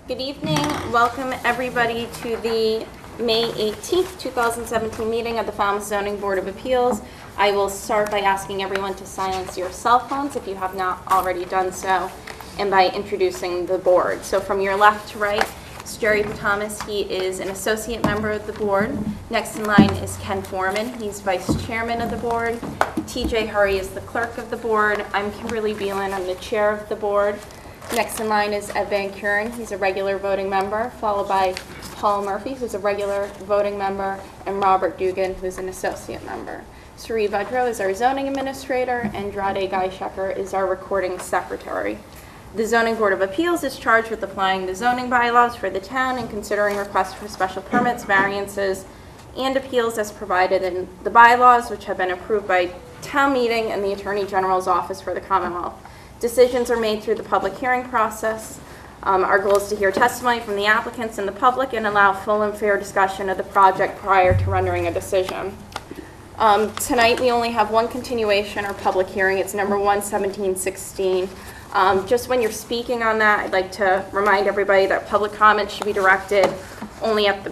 Good evening. Welcome everybody to the May 18th, 2017 meeting of the Falmouth Zoning Board of Appeals. I will start by asking everyone to silence your cell phones if you have not already done so, and by introducing the board. So from your left to right is Jerry Thomas. He is an associate member of the board. Next in line is Ken Foreman. He's vice chairman of the board. TJ Hurry is the clerk of the board. I'm Kimberly Beelan. I'm the chair of the board. Next in line is Ed Van Kuren. He's a regular voting member, followed by Paul Murphy, who's a regular voting member, and Robert Dugan, who's an associate member. Sri Budrow is our zoning administrator, and Andrade Geishacker is our recording secretary. The Zoning Board of Appeals is charged with applying the zoning bylaws for the town and considering requests for special permits, variances, and appeals as provided in the bylaws, which have been approved by town meeting and the Attorney General's Office for the Commonwealth. Decisions are made through the public hearing process. Our goal is to hear testimony from the applicants and the public and allow full and fair discussion of the project prior to rendering a decision. Tonight we only have one continuation or public hearing. It's number 11716. Just when you're speaking on that, I'd like to remind everybody that public comments should be directed only at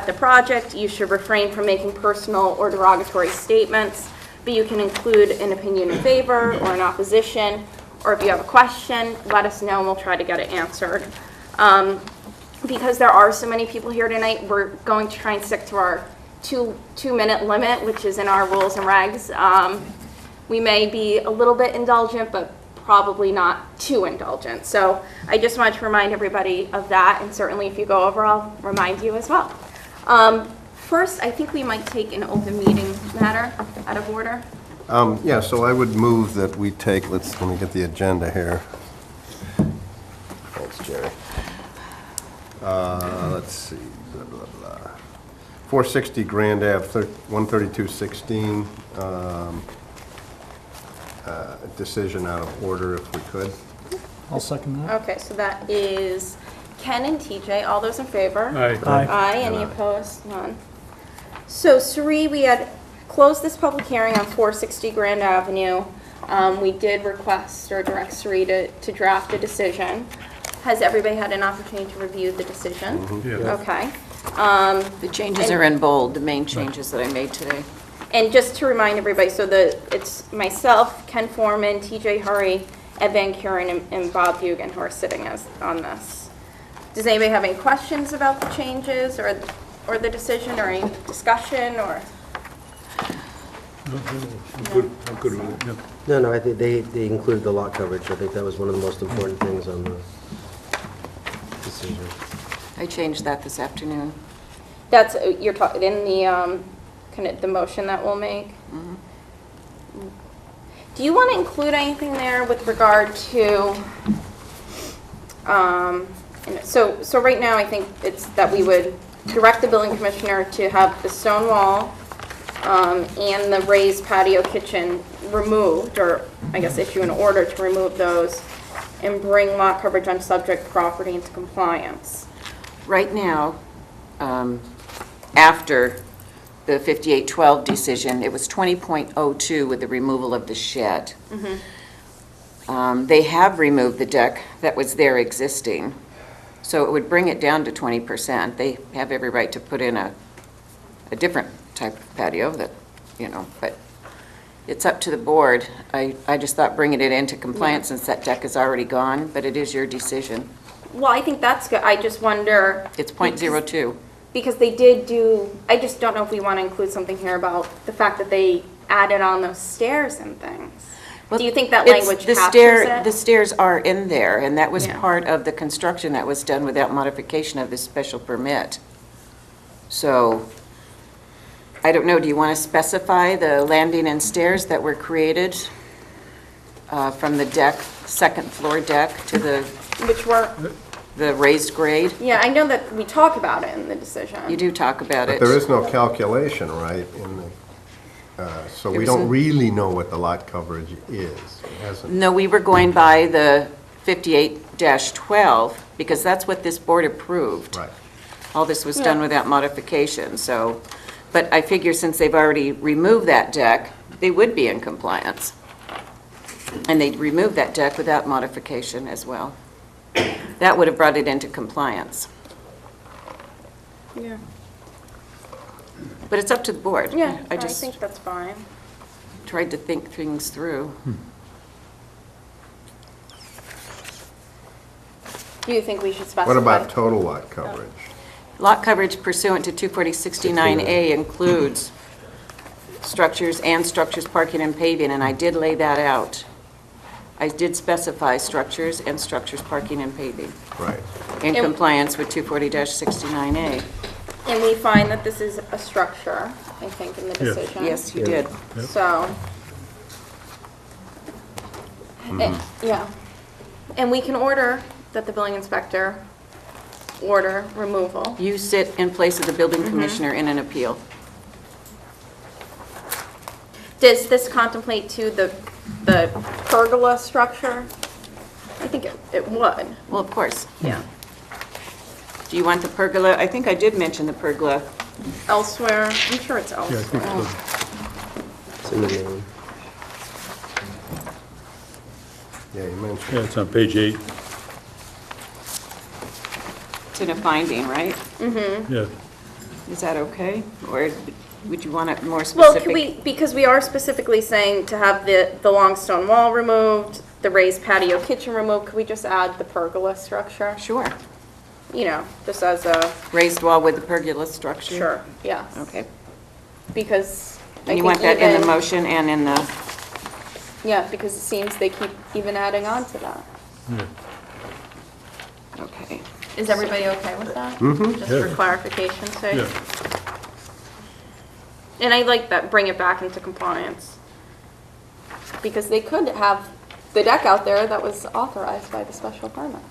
the project. You should refrain from making personal or derogatory statements, but you can include an opinion in favor or in opposition, or if you have a question, let us know and we'll try to get it answered. Because there are so many people here tonight, we're going to try and stick to our two-minute limit, which is in our rules and regs. We may be a little bit indulgent, but probably not too indulgent. So I just wanted to remind everybody of that, and certainly if you go over, I'll remind you as well. First, I think we might take an open meeting matter out of order. Yeah, so I would move that we take, let me get the agenda here. Thanks, Jerry. Let's see, blah, blah, blah. 460 Grand Ave, 13216, decision out of order if we could. I'll second that. Okay, so that is Ken and TJ. All those in favor? Aye. Aye. Any opposed? None. So, Sri, we had closed this public hearing on 460 Grand Avenue. We did request or direct Sri to draft a decision. Has everybody had an opportunity to review the decision? Yeah. Okay. The changes are in bold, the main changes that I made today. And just to remind everybody, so it's myself, Ken Foreman, TJ Hurry, Ed Van Kuren, and Bob Dugan who are sitting on this. Does anybody have any questions about the changes or the decision or any discussion or? I'm good with it, yeah. No, I think they included the lot coverage. I think that was one of the most important things on the decision. I changed that this afternoon. That's, you're talking in the, kind of the motion that we'll make? Mm-hmm. Do you want to include anything there with regard to, so right now I think it's that we would direct the building commissioner to have the stone wall and the raised patio kitchen removed, or I guess issue an order to remove those and bring lot coverage on subject property into compliance. Right now, after the 5812 decision, it was 20.02 with the removal of the shed. Mm-hmm. They have removed the deck that was there existing, so it would bring it down to 20%. They have every right to put in a different type of patio that, but it's up to the board. I just thought bringing it into compliance since that deck is already gone, but it is your decision. Well, I think that's good. I just wonder. It's 0.02. Because they did do, I just don't know if we want to include something here about the fact that they added on those stairs and things. Do you think that language captures it? The stairs are in there, and that was Yeah. part of the construction that was done without modification of this special permit. So, I don't know, do you want to specify the landing and stairs that were created from the deck, second floor deck to Which were, the raised grade? yeah, I know that we talk about it in the decision. You do talk about But it. there is no calculation, right, in the, so we don't really know what the lot coverage is. It hasn't. No, we were going by the 58-12, because that's what this board approved. Right. All this was done without modification, so, but I figure since they've already removed that deck, they would be in compliance. And they removed that deck without modification as well. That would have brought it into compliance. Yeah. But it's up to the board. Yeah, I I just think that's fine. tried to think things through. Do you think we should specify? What about total lot coverage? Lot coverage pursuant to 240-69A includes structures and structures, parking, and paving, and I did lay that out. I did specify structures and structures, parking, and paving Right. in And- compliance with 240-69A. And we find that this is a structure, I think, in the Yeah. decision. Yes, you Yeah. did. So. Yeah. And we can order that the building inspector order removal. You sit in place of the building commissioner in an appeal. Does this contemplate to the pergola structure? I think it would, Well, of course. yeah. Do you want the pergola? I think I did mention the pergola. Elsewhere, I'm sure it's Yeah, I think elsewhere. so. It's in the name. Yeah, you mentioned. Yeah, it's on page 8. It's in a finding, right? Yeah. Is that okay? Or would you want it more Well, specific? can we, because we are specifically saying to have the long stone wall removed, the raised patio kitchen removed, could we just add the pergola structure? Sure. You know, just as a, Raised wall with the pergola structure? sure, yes. Okay. Because I And you think want that in the even- motion and in the, Yeah, because it seems they keep even adding on to that. okay. Is everybody okay with that? Mm-hmm. Just for Yeah. clarification's sake? Yeah. And I like that, bring it back into compliance. Because they could have the deck out there that was authorized by the special permit.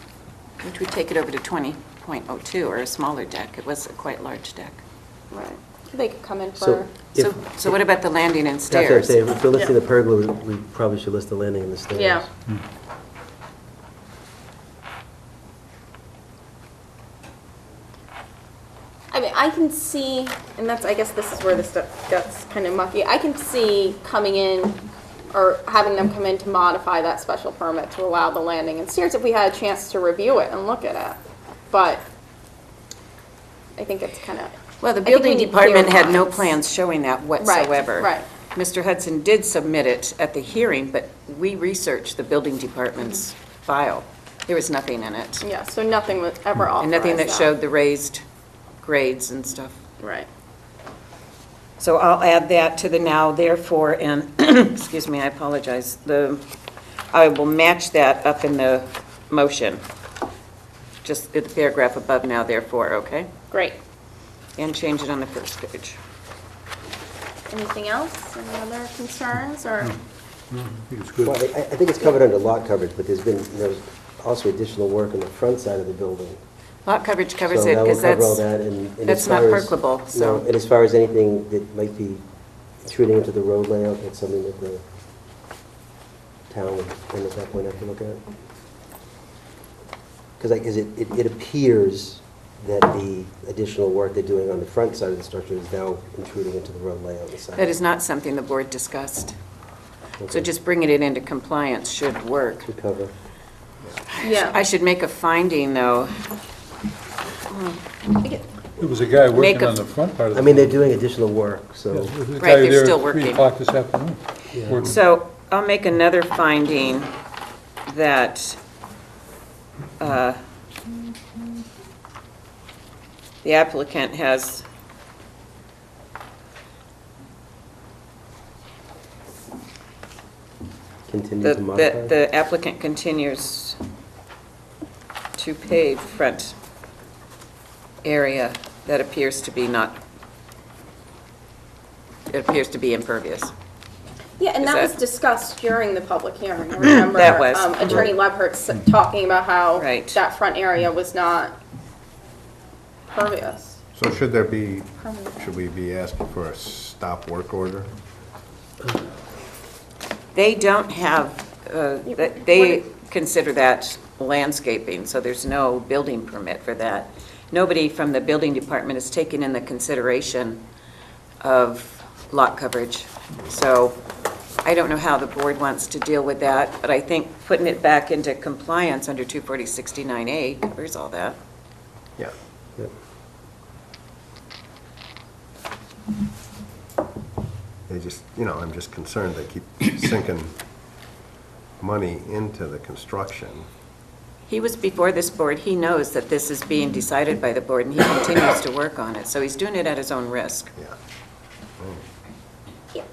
Which would take it over to 20.02 or a smaller deck. It was a quite large deck. Right. They could come in So for, if, So what about the landing and that's what I'm stairs? saying, if we're listing Yeah. the pergola, we probably should list the landing and the stairs. yeah. I mean, I can see, and that's, I guess this is where this stuff gets kind of mucky. I can see coming in or having them come in to modify that special permit to allow the landing and stairs if we had a chance to review it and look at it. But I think it's kind of. Well, the I think we building need department clear had no lines. plans showing that whatsoever. right. Mr. Hudson did submit it at the hearing, but we researched the building department's file. There was nothing in it. Yeah, so nothing was ever authorized. And nothing that showed the raised grades and stuff. Right. So I'll add that to the now therefore, and, excuse me, I apologize. I will match that up in the motion, just the paragraph above now therefore, okay? Great. And change it on the first page. Anything else? Any other concerns or? I think it's good. Well, I think it's covered under lot coverage, but there's also additional work on the front side of the building. Lot coverage covers So it, that will because cover all that's, that, and that's as not far as- percolable, so- No, and as far as anything that might be intruding into the road layout, that's something that the town would, then at that point, have to look at. Because it appears that the additional work they're doing on the front side of the structure is now intruding into the road layout on the side. that is not something the board discussed. So Okay. just bringing it into compliance should work. To cover. Yeah. I should make a finding, though. There was a guy Make working a- on the front part of the... I mean, they're doing additional work, Yeah, so. there was a Right, guy they're there still at 3 working. o'clock this afternoon. Yeah. Working. So I'll make another finding that the applicant has Continue to modify. the applicant continues to pave front area that appears to be it appears to be impervious. Yeah, and Is that was that- discussed during the public hearing. I remember That was. Attorney Lebhart talking about how Right. that front area was not pervious. So should we be asking for a stop work order? They don't have, they consider that landscaping, so there's no building permit for that. Nobody from the building department has taken in the consideration of lot coverage. So I don't know how the board wants to deal with that, but I think putting it back into compliance under 240-69A covers all that. Yeah. Yep. They just, I'm just concerned they keep sinking money into the construction. He was before this board, he knows that this is being decided by the board, and he continues to work on it, so he's doing it at his own risk. Yeah. Yeah.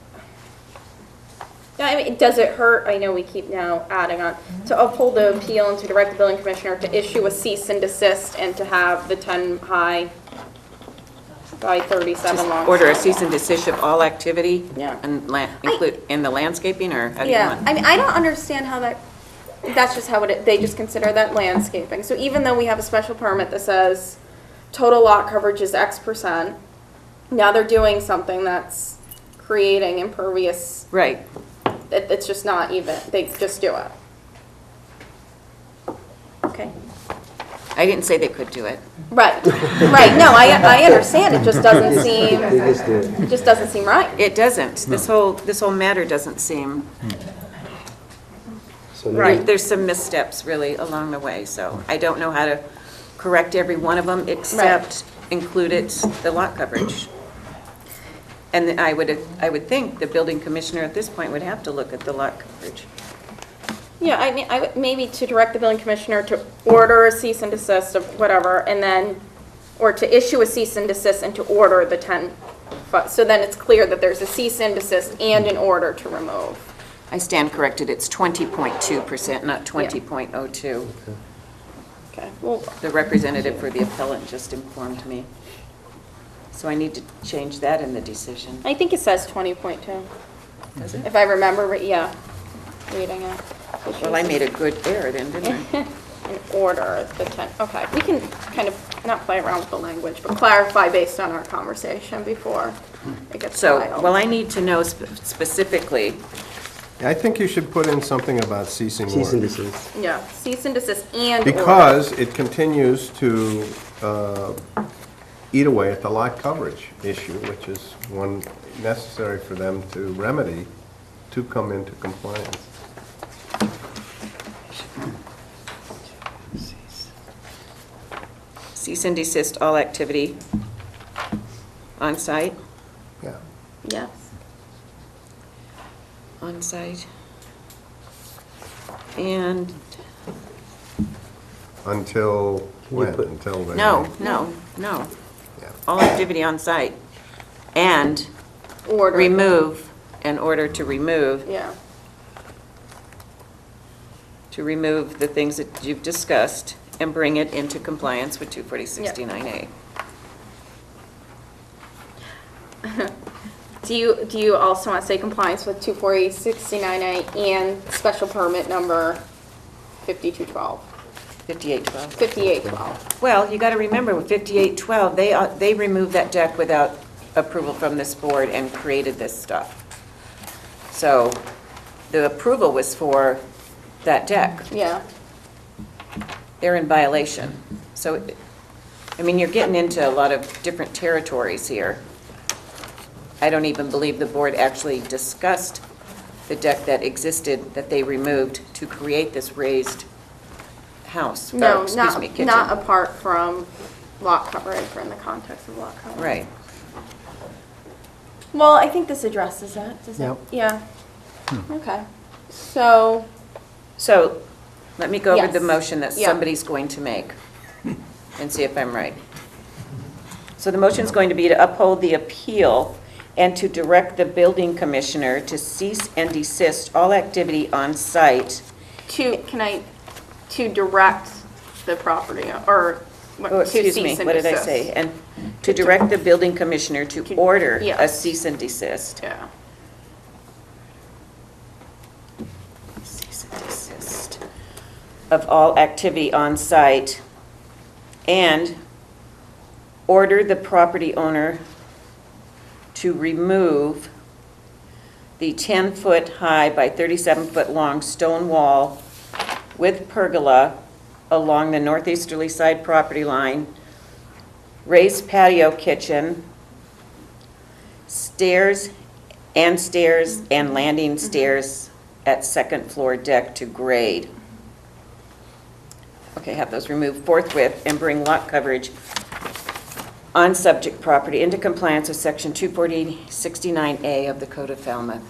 Yeah, I mean, does it hurt, I know we keep now adding on, to uphold the appeal and to direct the building commissioner to issue a cease and desist and to have the 10 high by 37 long? Order a cease and desist of all activity? Yeah. And include, in the landscaping, or how do you Yeah, want? I mean, I don't understand how that's just how they just consider that landscaping. So even though we have a special permit that says total lot coverage is X%, now they're doing something that's creating impervious, Right. it's just not even, they just do it. Okay. I didn't say they could do it. Right, right, no, I understand, it just doesn't seem, They just do it. it just doesn't seem right. It doesn't. This whole matter doesn't seem So maybe- right. There's some missteps really along the way, so I don't know how to correct every one of them except include it, the lot coverage. And I would think the building commissioner at this point would have to look at the lot coverage. Yeah, I mean, I would maybe to direct the building commissioner to order a cease and desist of whatever, and then, or to issue a cease and desist and to order the 10 foot. So then it's clear that there's a cease and desist and an order to remove. I stand corrected, it's 20.2%, not 20.02. Okay, well, The representative for the appellant just informed me. So I need to change that in the decision. I think it says 20.2, Does it? if I remember, yeah, reading it. Well, I made a good error then, didn't I? In order, the 10, okay. We can kind of, not play around with the language, but clarify based on our conversation before it gets So, filed. well, I need to know specifically, I think you should put in something about ceasing Cease and work. desist. Yeah, cease and desist and order. Because it continues to eat away at the lot coverage issue, which is one necessary for them to remedy to come into compliance. cease and desist all activity on site, Yeah. Yes. on site. And, Until Can you when? put- Until they... no. Yeah. All activity on site. And Order. remove, in order to remove Yeah. the things that you've discussed and bring it into compliance with 240-69A. Do you also want to say compliance with 240-69A and special permit number 5212, 5812. 5812? Well, you got to remember, with 5812, they removed that deck without approval from this board and created this stuff. So the approval was for that deck. Yeah. They're in violation. So, I mean, you're getting into a lot of different territories here. I don't even believe the board actually discussed the deck that existed that they removed to create this raised house, or, No, excuse me, kitchen. not apart from lot coverage or in the context of lot coverage. Right. Well, I think this addresses that, does it? Yep. Yeah. Okay. So, So, let me go over the Yes. motion that Yeah. somebody's going to make and see if I'm right. So the motion's going to be to uphold the appeal and to direct the building commissioner to cease and desist all activity on site. to direct the property, or what, Oh, to excuse cease me, and what did I desist. say? And to direct the building commissioner to order a yes. cease and desist. Yeah. Cease and desist of all activity on site and order the property owner to remove the 10-foot high by 37-foot long stone wall with pergola along the northeasterly side property line, raised patio kitchen, stairs and stairs and landing stairs at second floor deck to grade. Okay, have those removed forthwith and bring lot coverage on subject property into compliance with section 24069A of the Code of Falmouth.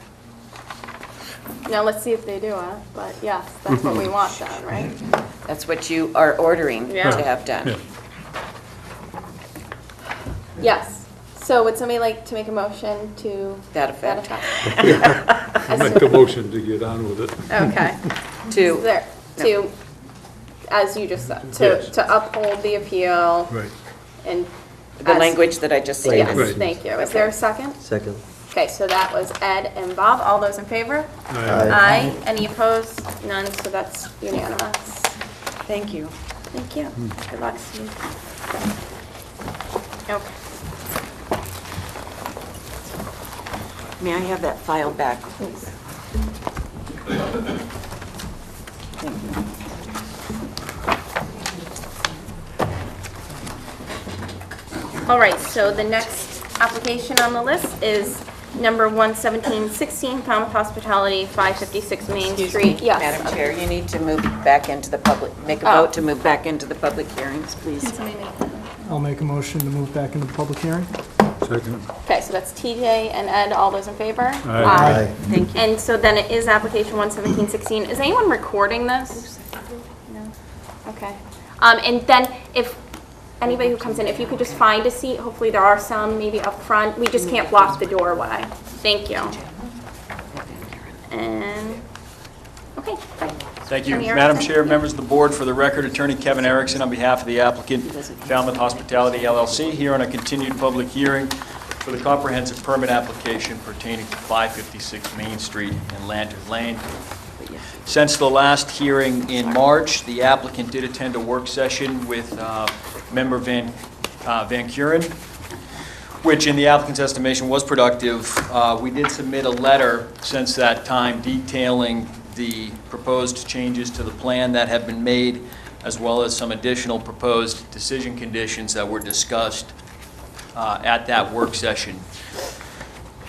Now, let's see if they do it, but yes, that's what we want then, right? That's what you are ordering Yeah. to have done. Yeah. Yes. So would somebody like to make a motion to That that effect. effect? I'll make the motion to get on with it. Okay. To, There, to, as you just said, Yes. to uphold the appeal Right. and. the as- language that I just Right. Yes, stated. Right. thank you. Is there a second? Second. Okay, so that was Ed and Bob. All those in favor? Aye. Aye. Any opposed? None, so that's unanimous. Thank you. Thank you. Good luck, Steve. Okay. May I have that file back, please? Thank you. All right, so the next application on the list is number 11716, Falmouth Hospitality, 556 Main Street. Yes. Madam Chair, you need to move back into the public, make a Oh. vote to move back into the public hearings, please. Can somebody make that? I'll make a motion to move back into the public hearing. Second. Okay, so that's TJ and Ed. All those in favor? Aye. Thank you. And so then it is application 11716. Is anyone recording this? No? Okay. And then if anybody who comes in, if you could just find a seat, hopefully there are some maybe up front. We just can't block the doorway. Thank you. And, okay, great. Thank you. Attorney Madam Erickson? Chair, members of the board, for the record, Attorney Kevin Erickson on behalf of the applicant, Falmouth Hospitality LLC, here on a continued public hearing for the comprehensive permit application pertaining to 556 Main Street and Lantern Lane. Since the last hearing in March, the applicant did attend a work session with Member Van Kuren, which in the applicant's estimation was productive. We did submit a letter since that time detailing the proposed changes to the plan that have been made, as well as some additional proposed decision conditions that were discussed at that work session.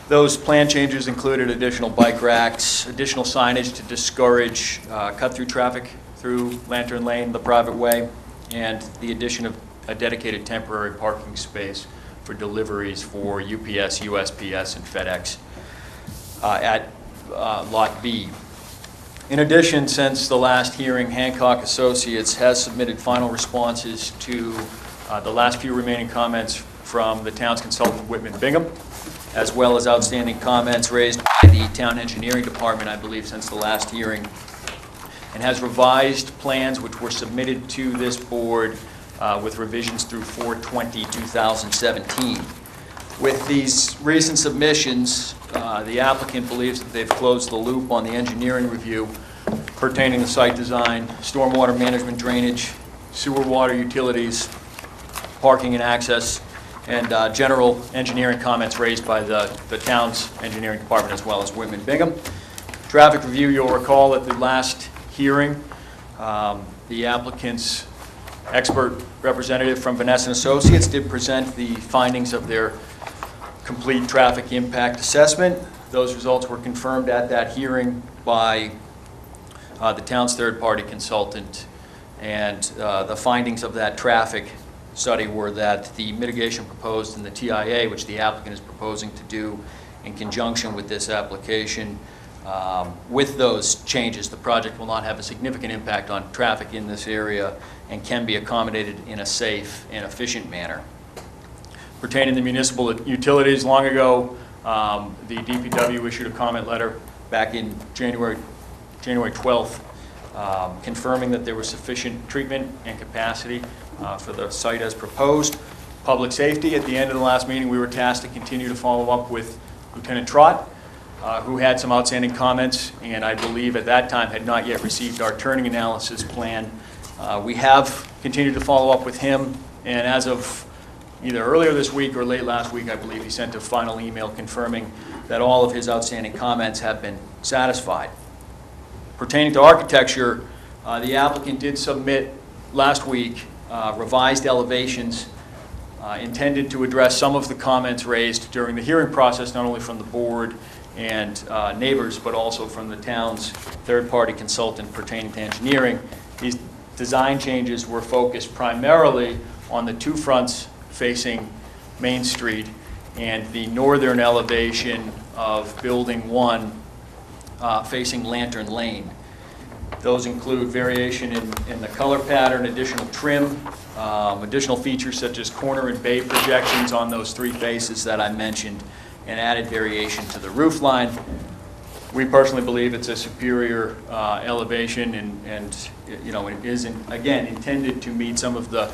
Those plan changes included additional bike racks, additional signage to discourage cut-through traffic through Lantern Lane, the private way, and the addition of a dedicated temporary parking space for deliveries for UPS, USPS, and FedEx at Lot B. In addition, since the last hearing, Hancock Associates has submitted final responses to the last few remaining comments from the town's consultant, Whitman Bingham, as well as outstanding comments raised by the town engineering department, I believe, since the last hearing, and has revised plans which were submitted to this board with revisions through 4/20/2017. With these recent submissions, the applicant believes that they've closed the loop on the engineering review pertaining to site design, stormwater management, drainage, sewer water utilities, parking and access, and general engineering comments raised by the town's engineering department as well as Whitman Bingham. Traffic review, you'll recall at the last hearing, the applicant's expert representative from Vanessa & Associates did present the findings of their complete traffic impact assessment. Those results were confirmed at that hearing by the town's third-party consultant, and the findings of that traffic study were that the mitigation proposed in the TIA, which the applicant is proposing to do in conjunction with this application, with those changes, the project will not have a significant impact on traffic in this area and can be accommodated in a safe and efficient manner. Pertaining to municipal utilities, long ago, the DPW issued a comment letter back in January 12th, confirming that there was sufficient treatment and capacity for the site as proposed. Public safety, at the end of the last meeting, we were tasked to continue to follow up with Lieutenant Trott, who had some outstanding comments, and I believe at that time had not yet received our turning analysis plan. We have continued to follow up with him, and as of either earlier this week or late last week, I believe he sent a final email confirming that all of his outstanding comments have been satisfied. Pertaining to architecture, the applicant did submit last week revised elevations intended to address some of the comments raised during the hearing process, not only from the board and neighbors, but also from the town's third-party consultant pertaining to engineering. These design changes were focused primarily on the two fronts facing Main Street and the northern elevation of Building 1 facing Lantern Lane. Those include variation in the color pattern, additional trim, additional features such as corner and bay projections on those three faces that I mentioned, and added variation to the roof line. We personally believe it's a superior elevation, and you know, it is, again, intended to meet some of the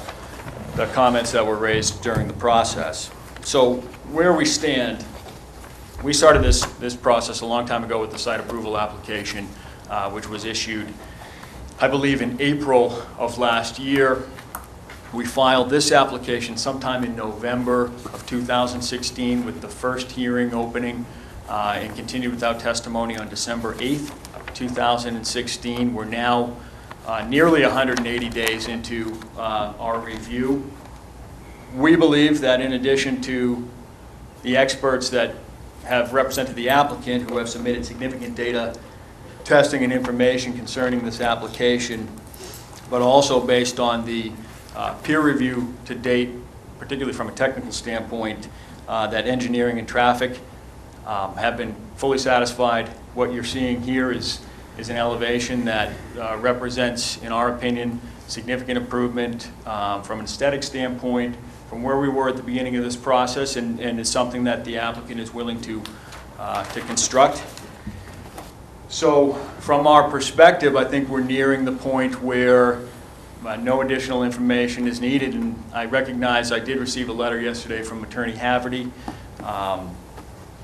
comments that were raised during the process. So where we stand, we started this process a long time ago with the site approval application, which was issued, I believe, in April of last year. We filed this application sometime in November of 2016 with the first hearing opening and continued without testimony on December 8th, 2016. We're now nearly 180 days into our review. We believe that in addition to the experts that have represented the applicant who have submitted significant data testing and information concerning this application, but also based on the peer review to date, particularly from a technical standpoint, that engineering and traffic have been fully satisfied. What you're seeing here is an elevation that represents, in our opinion, significant improvement from an aesthetic standpoint from where we were at the beginning of this process, and is something that the applicant is willing to construct. So from our perspective, I think we're nearing the point where no additional information is needed, and I recognize I did receive a letter yesterday from Attorney Haverty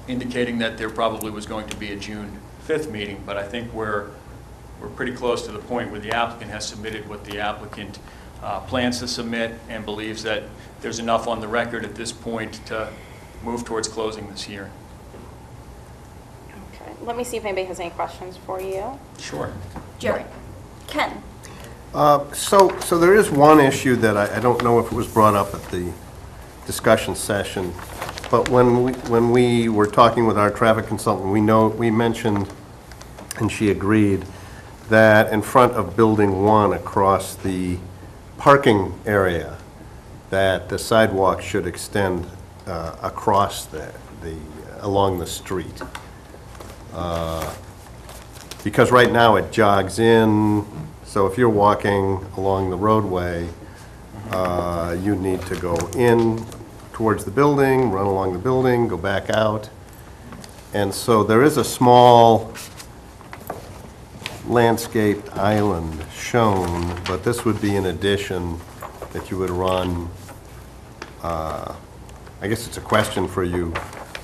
indicating that there probably was going to be a June 5th meeting, but I think we're pretty close to the point where the applicant has submitted what the applicant plans to submit and believes that there's enough on the record at this point to move towards closing this hearing. Okay, let me see if anybody has any questions for you. Sure. Jerry. Ken. So there is one issue that I don't know if it was brought up at the discussion session, but when we were talking with our traffic consultant, we mentioned, and she agreed, that in front of Building 1 across the parking area, that the sidewalk should extend across along the street. Because right now it jogs in, so if you're walking along the roadway, you need to go in towards the building, run along the building, go back out. And so there is a small landscaped island shown, but this would be an addition that you would run. I guess it's a question for you.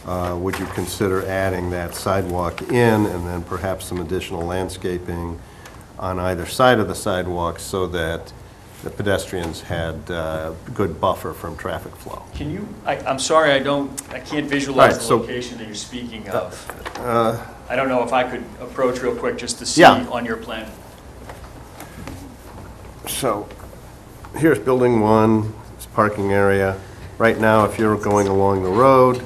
Would you consider adding that sidewalk in and then perhaps some additional landscaping on either side of the sidewalk so that the pedestrians had good buffer from traffic flow? Can you, I'm sorry, I can't visualize Right, the so- location that you're speaking of. I don't know if I could approach real quick just to see Yeah. on your plan. So here's Building 1, it's parking area. Right now, if you're going along the road,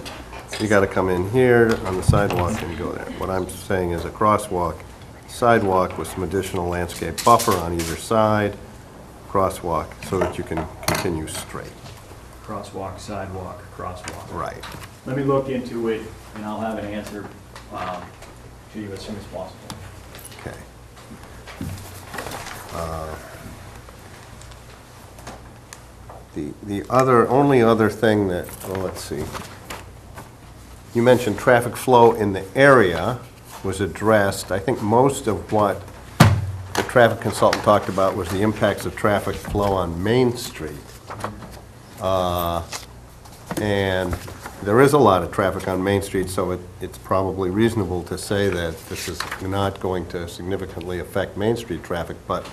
you got to come in here on the sidewalk and go there. What I'm saying is a crosswalk, sidewalk with some additional landscape buffer on either side, crosswalk, so that you can continue straight. Crosswalk, sidewalk, crosswalk. Right. Let me look into it, and I'll have an answer to you as soon as possible. Okay. The only other thing that, well, let's see. You mentioned traffic flow in the area was addressed. I think most of what the traffic consultant talked about was the impacts of traffic flow on Main Street. And there is a lot of traffic on Main Street, so it's probably reasonable to say that this is not going to significantly affect Main Street traffic, but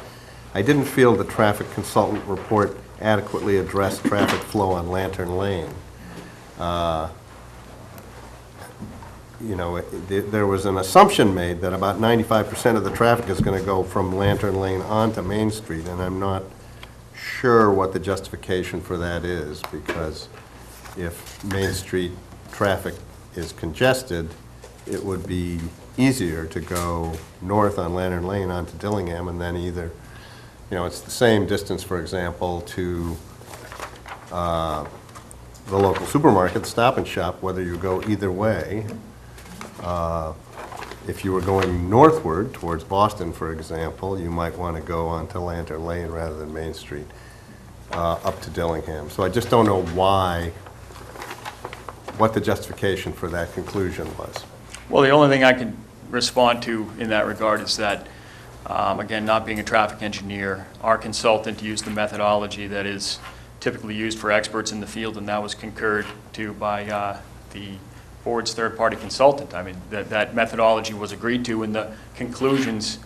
I didn't feel the traffic consultant report adequately addressed traffic flow on Lantern Lane. You know, there was an assumption made that about 95% of the traffic is going to go from Lantern Lane onto Main Street, and I'm not sure what the justification for that is, because if Main Street traffic is congested it would be easier to go north on Lantern Lane onto Dillingham, and then either, it's the same distance, for example, to the local supermarket, Stop and Shop, whether you go either way. If you were going northward towards Boston, for example, you might want to go onto Lantern Lane rather than Main Street, up to Dillingham. So I just don't know what the justification for that conclusion was. Well, the only thing I can respond to in that regard is that, again, not being a traffic engineer, our consultant used the methodology that is typically used for experts in the field, and that was concurred to by the board's third-party consultant. I mean, that methodology was agreed to, and the conclusions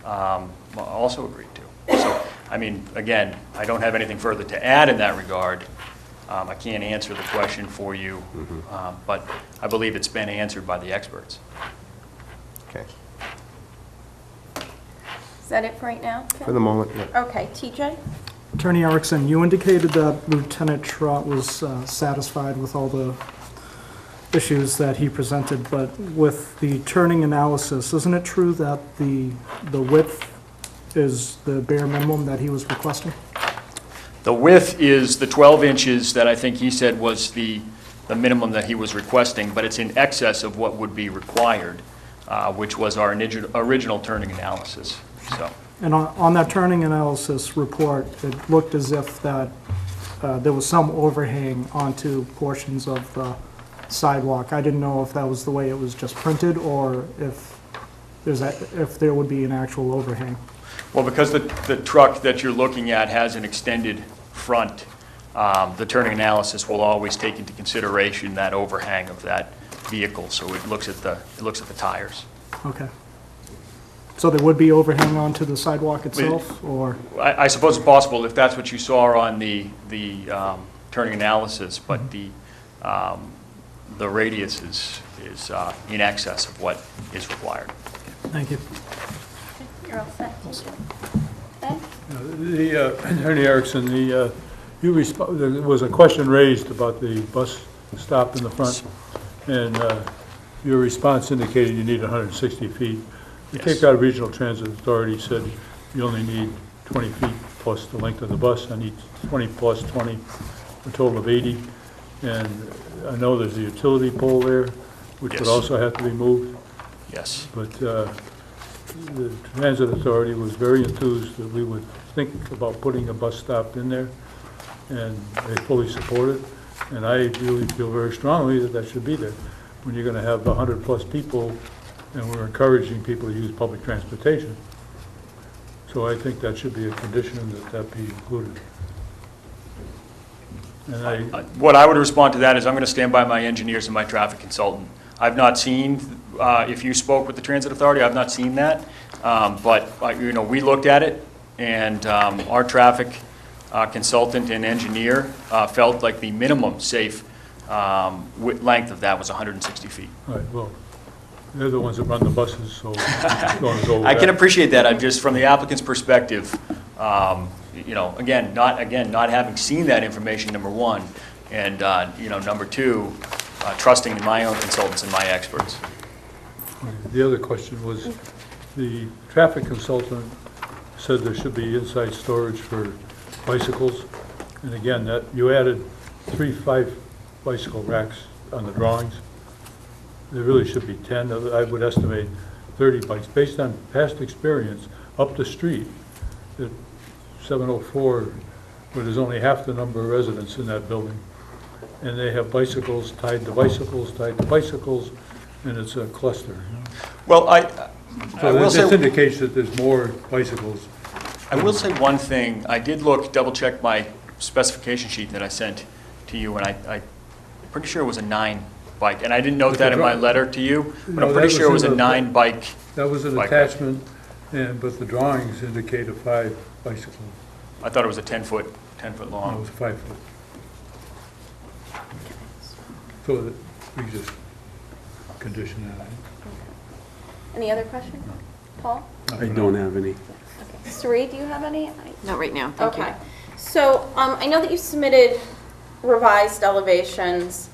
also agreed to. So, I mean, again, I don't have anything further to add in that regard. I can't answer the question for you, but I believe it's been answered by the experts. Okay. Is that it for right now? Ken? For the moment, yeah. Okay, TJ? Attorney Erickson, you indicated that Lieutenant Trott was satisfied with all the issues that he presented, but with the turning analysis, isn't it true that the width is the bare minimum that he was requesting? The width is the 12 inches that I think he said was the minimum that he was requesting, but it's in excess of what would be required, which was our original turning analysis, so. And on that turning analysis report, it looked as if that there was some overhang onto portions of the sidewalk. I didn't know if that was the way it was just printed, or if there would be an actual overhang. Well, because the truck that you're looking at has an extended front, the turning analysis will always take into consideration that overhang of that vehicle, so it looks at the tires. Okay. So there would be overhang onto the sidewalk itself, or? I suppose it's possible if that's what you saw on the turning analysis, but the radius is in excess of what is required. Thank you. You're all set. Ben? Attorney Erickson, there was a question raised about the bus stop in the front, and your response indicated you need 160 feet. The Yes. Cape Cod Regional Transit Authority said you only need 20 feet plus the length of the bus. I need 20 plus 20, a total of 80. And I know there's a utility pole there, which would Yes. also have to be moved. Yes. But the Transit Authority was very enthused that we would think about putting a bus stop in there, and they fully support it. And I really feel very strongly that that should be there. When you're going to have 100-plus people, and we're encouraging people to use public transportation. So I think that should be a condition that be included. And What I would respond to that is I'm going to stand by my engineers and my traffic consultant. I've not seen, if you spoke with the Transit Authority, I've not seen that. But, we looked at it, and our traffic consultant and engineer felt like the minimum safe length of that was 160 feet. All right, well, they're the ones that run the buses, so I'm going to go with I can that. appreciate that. I'm just, from the applicant's perspective, again, not having seen that information, number one, and, number two, trusting in my own consultants and my experts. The other question was, the traffic consultant said there should be inside storage for bicycles. And again, that you added 5 bicycle racks on the drawings. There really should be 10. I would estimate 30 bikes. Based on past experience, up the street at 704, where there's only half the number of residents in that building, and they have bicycles tied to bicycles, and it's a cluster. Well, I So will this say, indicates that there's more bicycles. I will say one thing. I did double-check my specification sheet that I sent to you, and I'm pretty sure it was a 9-bike. And I didn't note But that the in my drawing- letter to you, but No, I'm that pretty was sure it was a in the- 9-bike. That was an Bike rack. attachment, but the drawings indicate a 5 bicycle. I thought it was a 10-foot No, it long. was 5 foot. So that we just condition that. Any other questions? Paul? I don't have any. Sari, do you have any? Not right now, thank you. Okay. So I know that you submitted revised elevations,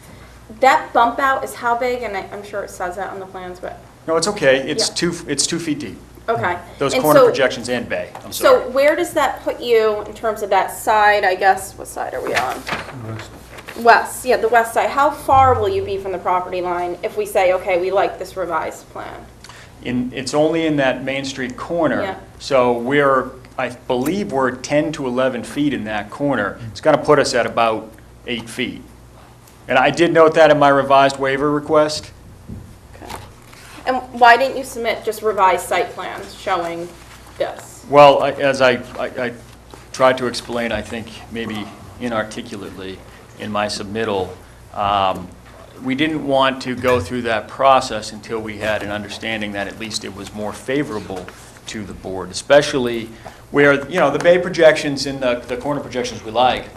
that bump out is how big? And I'm sure it says that on the plans, but, No, it's okay. It's Yeah. it's 2 feet deep. okay. Those And corner so- projections and bay, I'm So sorry. where does that put you in terms of that side, I guess, what side are we on? West. West, yeah, the west side. How far will you be from the property line if we say, okay, we like this revised plan? It's only in that Main Street corner. Yeah. So I believe we're 10 to 11 feet in that corner. It's going to put us at about 8 feet. And I did note that in my revised waiver request. Okay. And why didn't you submit just revised site plans showing this? Well, as I tried to explain, I think maybe inarticulately in my submittal, we didn't want to go through that process until we had an understanding that at least it was more favorable to the board, especially where, the bay projections and the corner projections we like,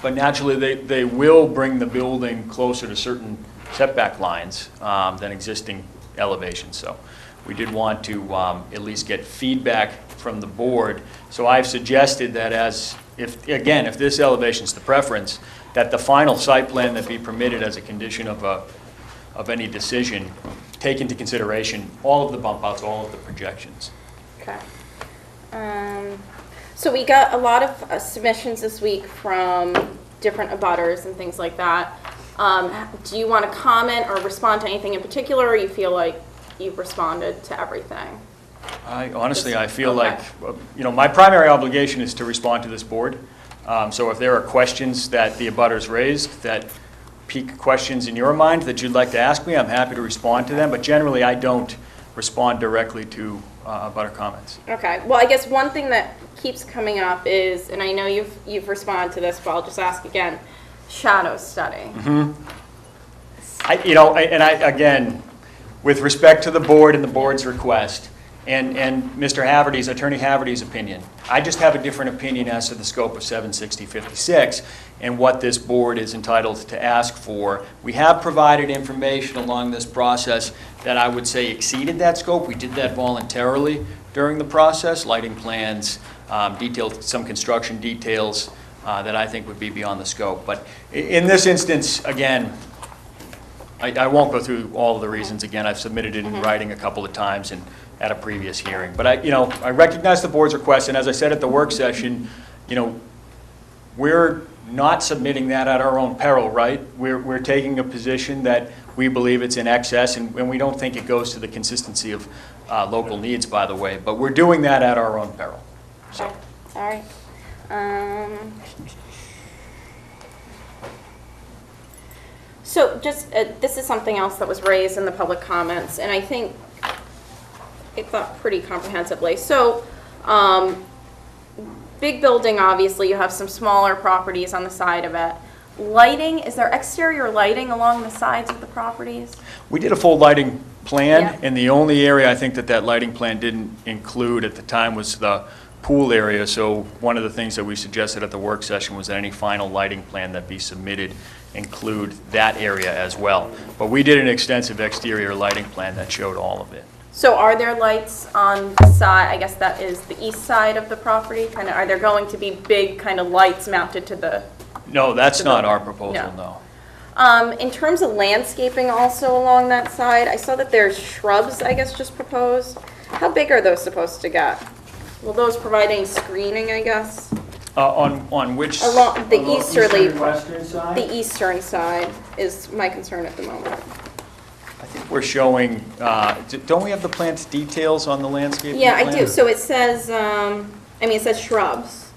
but naturally they will bring the building closer to certain setback lines than existing elevations. So we did want to at least get feedback from the board. So I've suggested that if this elevation is the preference, that the final site plan that be permitted as a condition of any decision take into consideration all of the bump outs, all of the projections. Okay. So we got a lot of submissions this week from different abutters and things like that. Do you want to comment or respond to anything in particular, or you feel like you've responded to everything? I feel Okay. like, my primary obligation is to respond to this board. So if there are questions that the abutters raised that pique questions in your mind that you'd like to ask me, I'm happy to respond to them. But generally, I don't respond directly to abutter comments. Okay, well, I guess one thing that keeps coming up is, and I know you've responded to this, but I'll just ask again, shadow study. Again, with respect to the board and the board's request, and Mr. Haverty's, Attorney Haverty's opinion, I just have a different opinion as to the scope of 76056 and what this board is entitled to ask for. We have provided information along this process that I would say exceeded that scope. We did that voluntarily during the process, lighting plans, detailed some construction details that I think would be beyond the scope. But in this instance, again, I won't go through all of the reasons again. I've submitted it in writing a couple of times and at a previous hearing. But I recognize the board's request, and as I said at the work session, we're not submitting that at our own peril, right? We're taking a position that we believe it's in excess, and we don't think it goes to the consistency of local needs, by the way. But we're doing that at our own peril. So. Okay, all right. So just, this is something else that was raised in the public comments, and I think it thought pretty comprehensively. So, big building, obviously, you have some smaller properties on the side of it. Lighting, is there exterior lighting along the sides of the properties? We did a full lighting plan, Yeah. and the only area I think that lighting plan didn't include at the time was the pool area. So one of the things that we suggested at the work session was that any final lighting plan that be submitted include that area as well. But we did an extensive exterior lighting plan that showed all of it. So are there lights on the side, I guess that is the east side of the property? Kind of, are there going to be big kind of lights mounted to the? No, that's The not building. our proposal, No. no. In terms of landscaping also along that side, I saw that there's shrubs, I guess, just proposed. How big are those supposed to get? Will those provide any screening, I guess? On which? Along the along easterly, eastern, western side? the eastern side is my concern at the moment. I think we're showing, don't we have the plant details on the landscape? Yeah, I plan? do. So it says, it says shrubs,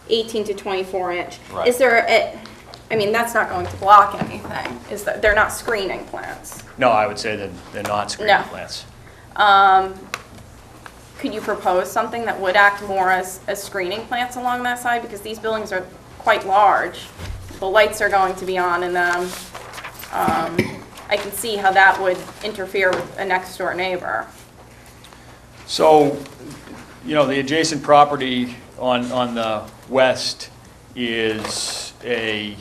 18 to 24 inch. Right. Is there that's not going to block anything. They're not screening plants. No, I would say that they're not screening No. plants. Could you propose something that would act more as screening plants along that side? Because these buildings are quite large. The lights are going to be on in them. I can see how that would interfere with a next door neighbor. So, the adjacent property on the west is a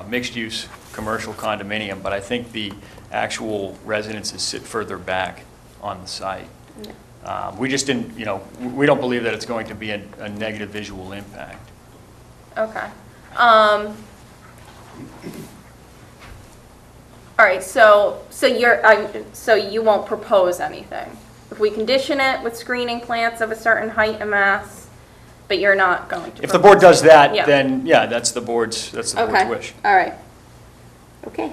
mixed-use commercial condominium, but I think the actual residences sit further back on the site. We just didn't, we don't believe that it's going to be a negative visual impact. Okay. All right, so you won't propose anything? If we condition it with screening plants of a certain height and mass, but you're not going to? If the board does that, Yeah. then, yeah, that's the board's Okay, wish. all right. Okay.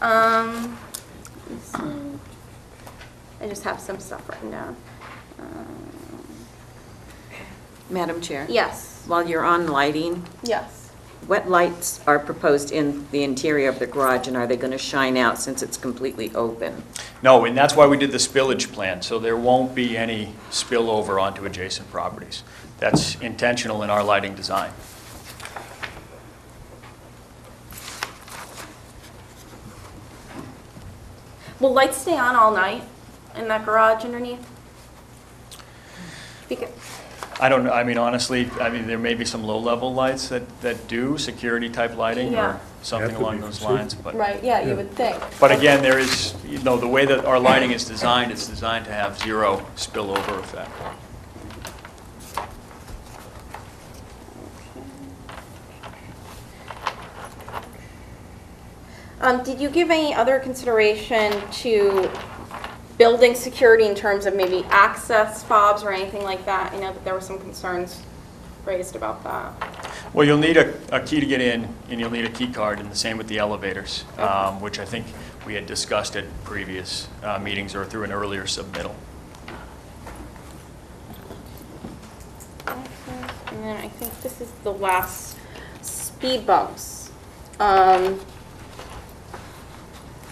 Let's see. I just have some stuff written down. Madam Chair? Yes, While you're on lighting, yes. what lights are proposed in the interior of the garage, and are they going to shine out since it's completely open? No, and that's why we did the spillage plan, so there won't be any spillover onto adjacent properties. That's intentional in our lighting design. Will lights stay on all night in that garage underneath? Because, I don't know, I mean, honestly, there may be some low-level lights that do security-type lighting Yeah. or something Have to along be those for safety. lines, but. right, yeah, you would think. But again, there is, the way that our lighting is designed, it's designed to have zero spillover effect. Did you give any other consideration to building security in terms of maybe access fobs or anything like that? I know that there were some concerns raised about that. Well, you'll need a key to get in, and you'll need a key card, and the same with the elevators, which I think we had discussed at previous meetings or through an earlier submittal. And then I think this is the last, speed bumps. I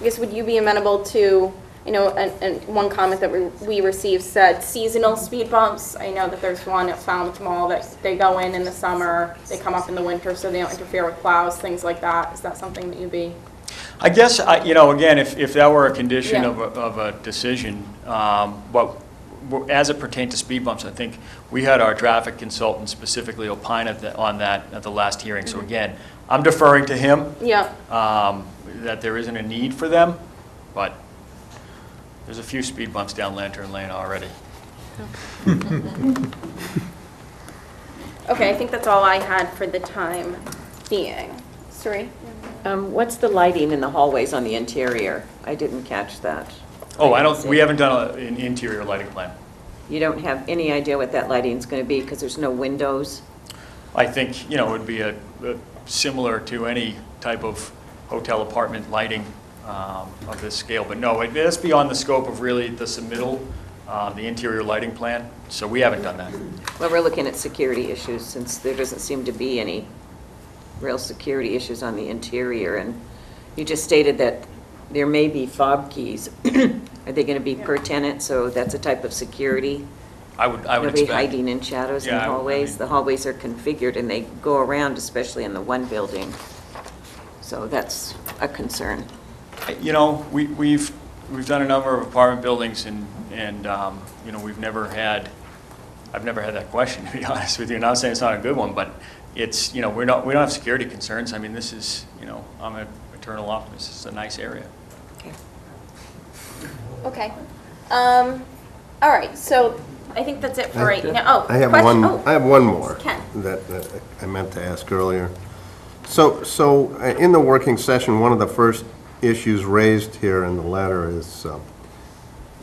guess would you be amenable to, and one comment that we received said seasonal speed bumps. I know that there's one at Falmouth Mall that they go in the summer, they come up in the winter so they don't interfere with plows, things like that. Is that something that you'd be? I guess, again, if that were a condition Yeah. of a decision, but as it pertained to speed bumps, I think we had our traffic consultant specifically opine on that at the last hearing. So again, I'm deferring to him. Yeah. That there isn't a need for them, but there's a few speed bumps down Lantern Lane already. Okay, I think that's all I had for the time being. Suri? What's the lighting in the hallways on the interior? I didn't catch that. Oh, didn't see we it. haven't done an interior lighting plan. You don't have any idea what that lighting's going to be because there's no windows? I think, it would be a similar to any type of hotel apartment lighting of this scale. But no, that's beyond the scope of really the submittal, the interior lighting plan. So we haven't done that. Well, we're looking at security issues since there doesn't seem to be any real security issues on the interior. And you just stated that there may be fob keys. Are they going to be per tenant, so that's a type of security? I would They'll be expect. hiding in shadows in Yeah, the I hallways? mean- The hallways are configured and they go around, especially in the one building. So that's a concern. We've done a number of apartment buildings and I've never had that question, to be honest with you. Not saying it's not a good one, but it's, we don't have security concerns. I mean, this is, I'm an eternal optimist. It's a nice area. Okay. Okay. All right, so I think that's it for right now. Oh, I have question? one, Oh, I have one more Ken. that I meant to ask earlier. So in the working session, one of the first issues raised here in the letter is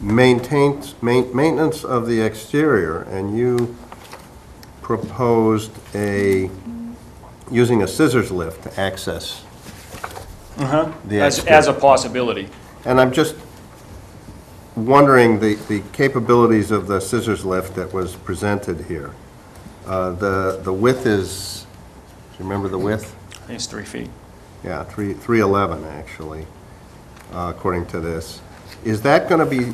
maintenance of the exterior, and you proposed using a scissors lift to access the As exterior. a possibility. And I'm just wondering the capabilities of the scissors lift that was presented here. The width is, do you remember the width? I think it's 3 feet. Yeah, 311 actually, according to this. Is that going to be,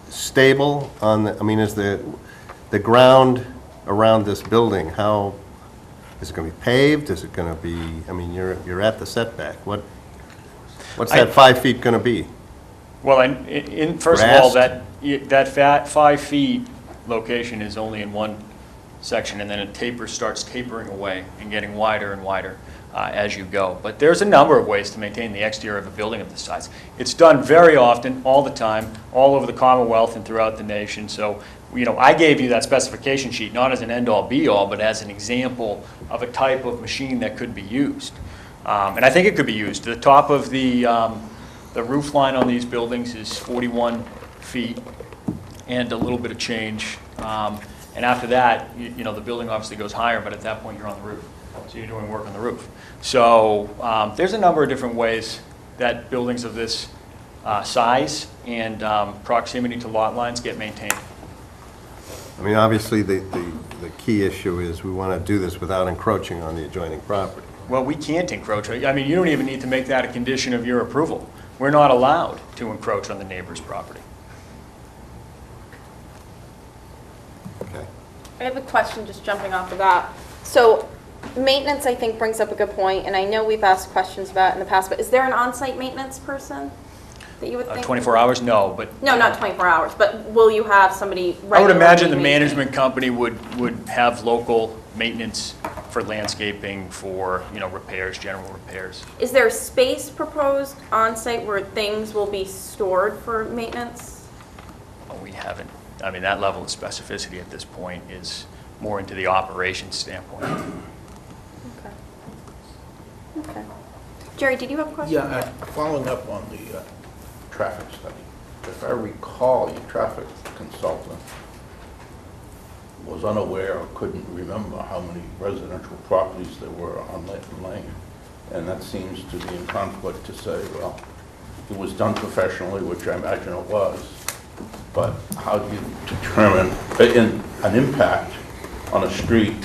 stable on the, is the ground around this building, how, is it going to be paved? Is it going to be, you're at the setback. What's that 5 feet going to be? Well, first of all, Grassed? that 5 feet location is only in one section, and then it starts tapering away and getting wider and wider as you go. But there's a number of ways to maintain the exterior of a building of this size. It's done very often, all the time, all over the Commonwealth and throughout the nation. So I gave you that specification sheet, not as an end-all be-all, but as an example of a type of machine that could be used. And I think it could be used. The top of the roof line on these buildings is 41 feet and a little bit of change. And after that, the building obviously goes higher, but at that point, you're on the roof. So you're doing work on the roof. So there's a number of different ways that buildings of this size and proximity to lot lines get maintained. I mean, obviously, the key issue is we want to do this without encroaching on the adjoining property. Well, we can't encroach. I mean, you don't even need to make that a condition of your approval. We're not allowed to encroach on the neighbor's property. Okay. I have a question, just jumping off of that. So maintenance, I think, brings up a good point, and I know we've asked questions about it in the past, but is there an on-site maintenance person that you would think? 24 hours? No, but. No, not 24 hours, but will you have somebody regularly? I would imagine the maintain? management company would have local maintenance for landscaping, for, repairs, general repairs. Is there space proposed on-site where things will be stored for maintenance? We haven't, that level of specificity at this point is more into the operations standpoint. Okay. Okay. Jerry, did you have a question? Yeah, following up on the traffic study, if I recall, your traffic consultant was unaware or couldn't remember how many residential properties there were on Linton Lane. And that seems to be in conflict to say, well, it was done professionally, which I imagine it was, but how do you determine an impact on a street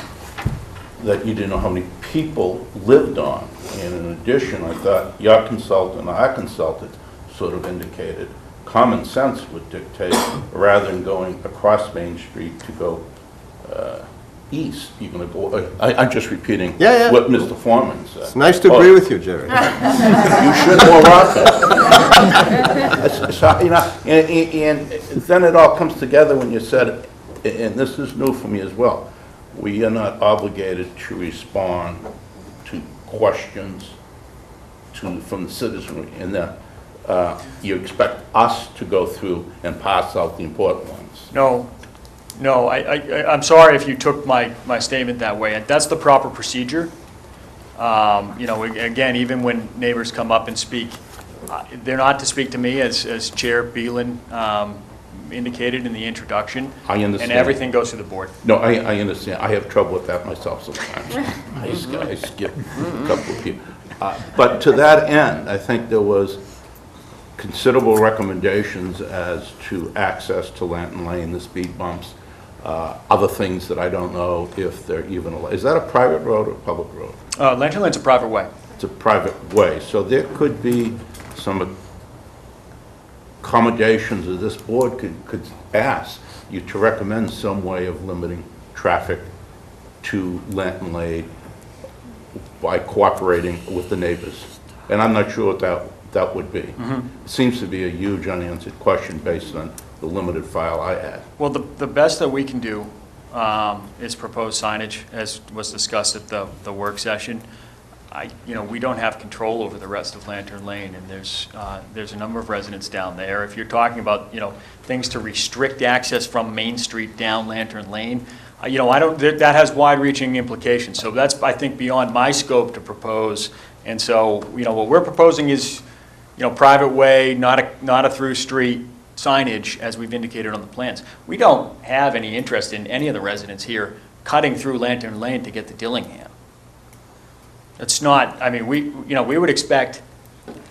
that you didn't know how many people lived on? And in addition, I thought your consultant, our consultant, sort of indicated common sense would dictate, rather than going across Main Street to go east, you're going to go, I'm just repeating Yeah. what Mr. Foreman said. It's nice to agree with you, Jerry. You should more often. So, and then it all comes together when you said, and this is new for me as well, we are not obligated to respond to questions from the citizenry, and that you expect us to go through and pass out the important ones. No, I'm sorry if you took my statement that way. That's the proper procedure. Again, even when neighbors come up and speak, they're not to speak to me, as Chair Beelan indicated in the introduction. I understand. And everything goes to the board. No, I understand. I have trouble with that myself sometimes. I skip a couple of people. But to that end, I think there was considerable recommendations as to access to Linton Lane, the speed bumps, other things that I don't know if they're even allowed. Is that a private road or a public road? Lantern Lane's a private way. It's a private way, so there could be some accommodations that this board could ask you to recommend some way of limiting traffic to Linton Lane by cooperating with the neighbors. And I'm not sure what that would be. It seems to be a huge unanswered question based on the limited file I had. Well, the best that we can do is propose signage, as was discussed at the work session. We don't have control over the rest of Lantern Lane, and there's a number of residents down there. If you're talking about, things to restrict access from Main Street down Lantern Lane, that has wide-reaching implications. So that's, I think, beyond my scope to propose. And so, what we're proposing is, private way, not a through street signage, as we've indicated on the plans. We don't have any interest in any of the residents here cutting through Lantern Lane to get to Dillingham. It's not, we would expect,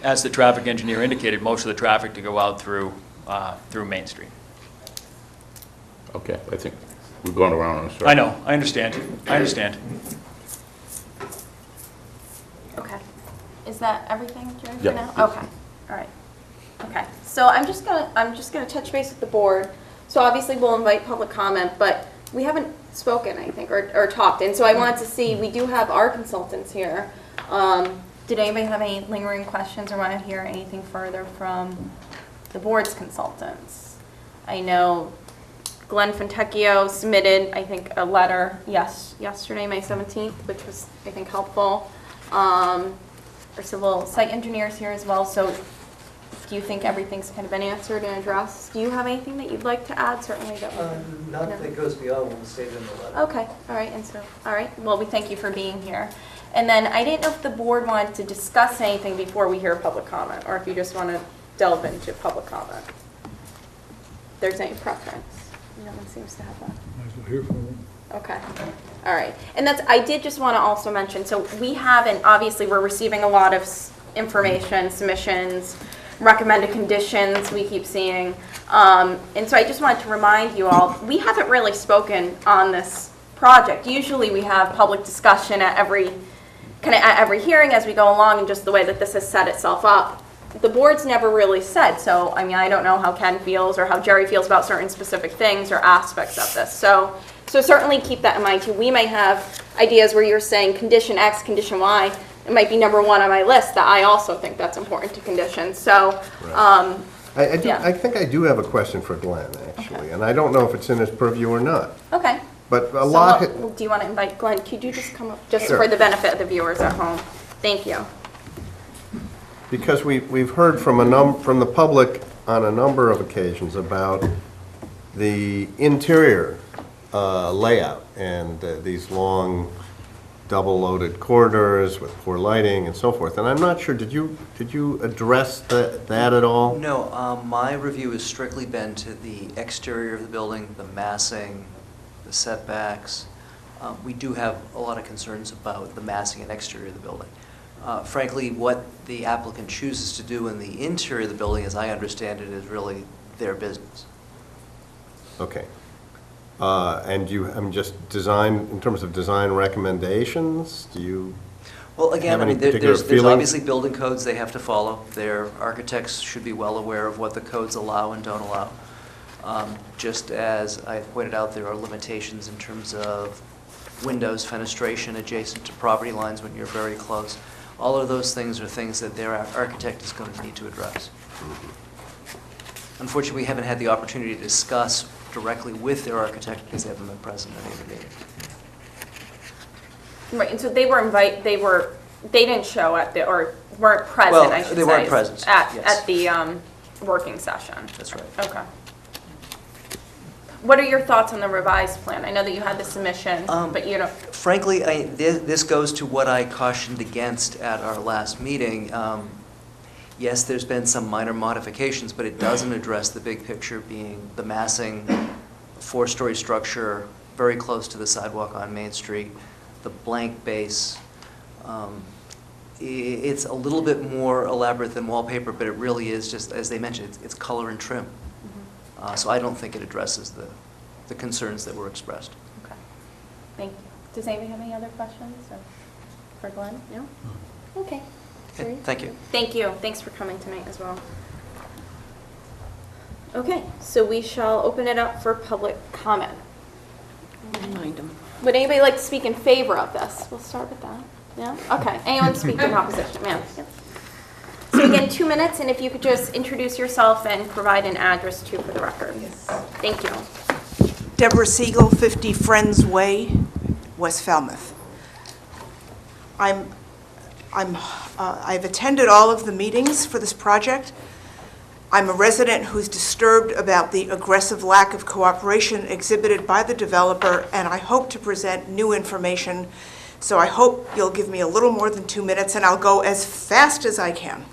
as the traffic engineer indicated, most of the traffic to go out through Main Street. Okay, I think we're going around in a circle. I know, I understand. Okay. Is that everything, Jerry, for Yeah. now? Okay, all right. Okay, so I'm just gonna touch base with the board. So obviously we'll invite public comment, but we haven't spoken, I think, or talked. And so I wanted to see, we do have our consultants here. Did anybody have any lingering questions or want to hear anything further from the board's consultants? I know Glenn Fontecchio submitted, I think, a letter yesterday, May 17th, which was, I think, helpful. Our civil site engineers here as well. So do you think everything's kind of been answered and addressed? Do you have anything that you'd like to add? Certainly that would. Not No. that goes beyond what was stated in the letter. Okay, all right, and so, all right, well, we thank you for being here. And then I didn't know if the board wanted to discuss anything before we hear public comment, or if you just want to delve into public comment. If there's any preference. No one seems to have that. Might as well hear from them. Okay, all right. And that's, I did just want to also mention, so we have, and obviously we're receiving a lot of information, submissions, recommended conditions we keep seeing. And so I just wanted to remind you all, we haven't really spoken on this project. Usually we have public discussion at every hearing as we go along, and just the way that this has set itself up. The board's never really said, so I mean, I don't know how Ken feels or how Jerry feels about certain specific things or aspects of this. So certainly keep that in mind too. We may have ideas where you're saying condition X, condition Y. It might be number one on my list that I also think that's important to condition. So, yeah. I think I do have a question for Glenn, actually, and I don't know if it's in his purview or not. Okay. But a So lot, do you want to invite Glenn? Could you just come up, just Sure. for the benefit of the viewers at home? Thank you. because we've heard from from the public on a number of occasions about the interior layout and these long double-loaded corridors with poor lighting and so forth. And I'm not sure, did you address that at all? No, my review has strictly been to the exterior of the building, the massing, the setbacks. We do have a lot of concerns about the massing and exterior of the building. Frankly, what the applicant chooses to do in the interior of the building, as I understand it, is really their business. Okay. And just design, in terms of design recommendations, do you? Well, again, Have I any mean, particular there's feelings? obviously building codes they have to follow. Their architects should be well aware of what the codes allow and don't allow. Just as I pointed out, there are limitations in terms of windows, fenestration adjacent to property lines when you're very close. All of those things are things that their architect is going to need to address. Unfortunately, we haven't had the opportunity to discuss directly with their architect because they haven't been present at any of the meetings. Right, and so they didn't show at the, or weren't present, I should say. They weren't present, yes. At the working session. That's right. Okay. What are your thoughts on the revised plan? I know that you had the submission, but you don't. Frankly, this goes to what I cautioned against at our last meeting. Yes, there's been some minor modifications, but it doesn't address the big picture, being the massing, four-story structure, very close to the sidewalk on Main Street, the blank base. It's a little bit more elaborate than wallpaper, but it really is just, as they mentioned, it's color and trim. So I don't think it addresses the concerns that were expressed. Okay, thank you. Does anybody have any other questions or for Glenn? No? Okay. Okay, thank you. Thank you. Thanks for coming tonight as well. Okay, so we shall open it up for public comment. Remind them. Would anybody like to speak in favor of this? We'll start with that. Yeah? Okay. Anyone speak in opposition? Ma'am? Yep. So again, 2 minutes, and if you could just introduce yourself and provide an address too for the record. Yes. Thank you. Deborah Siegel, 50 Friends Way, West Falmouth. I've attended all of the meetings for this project. I'm a resident who's disturbed about the aggressive lack of cooperation exhibited by the developer, and I hope to present new information. So I hope you'll give me a little more than 2 minutes, and I'll go as fast as I can.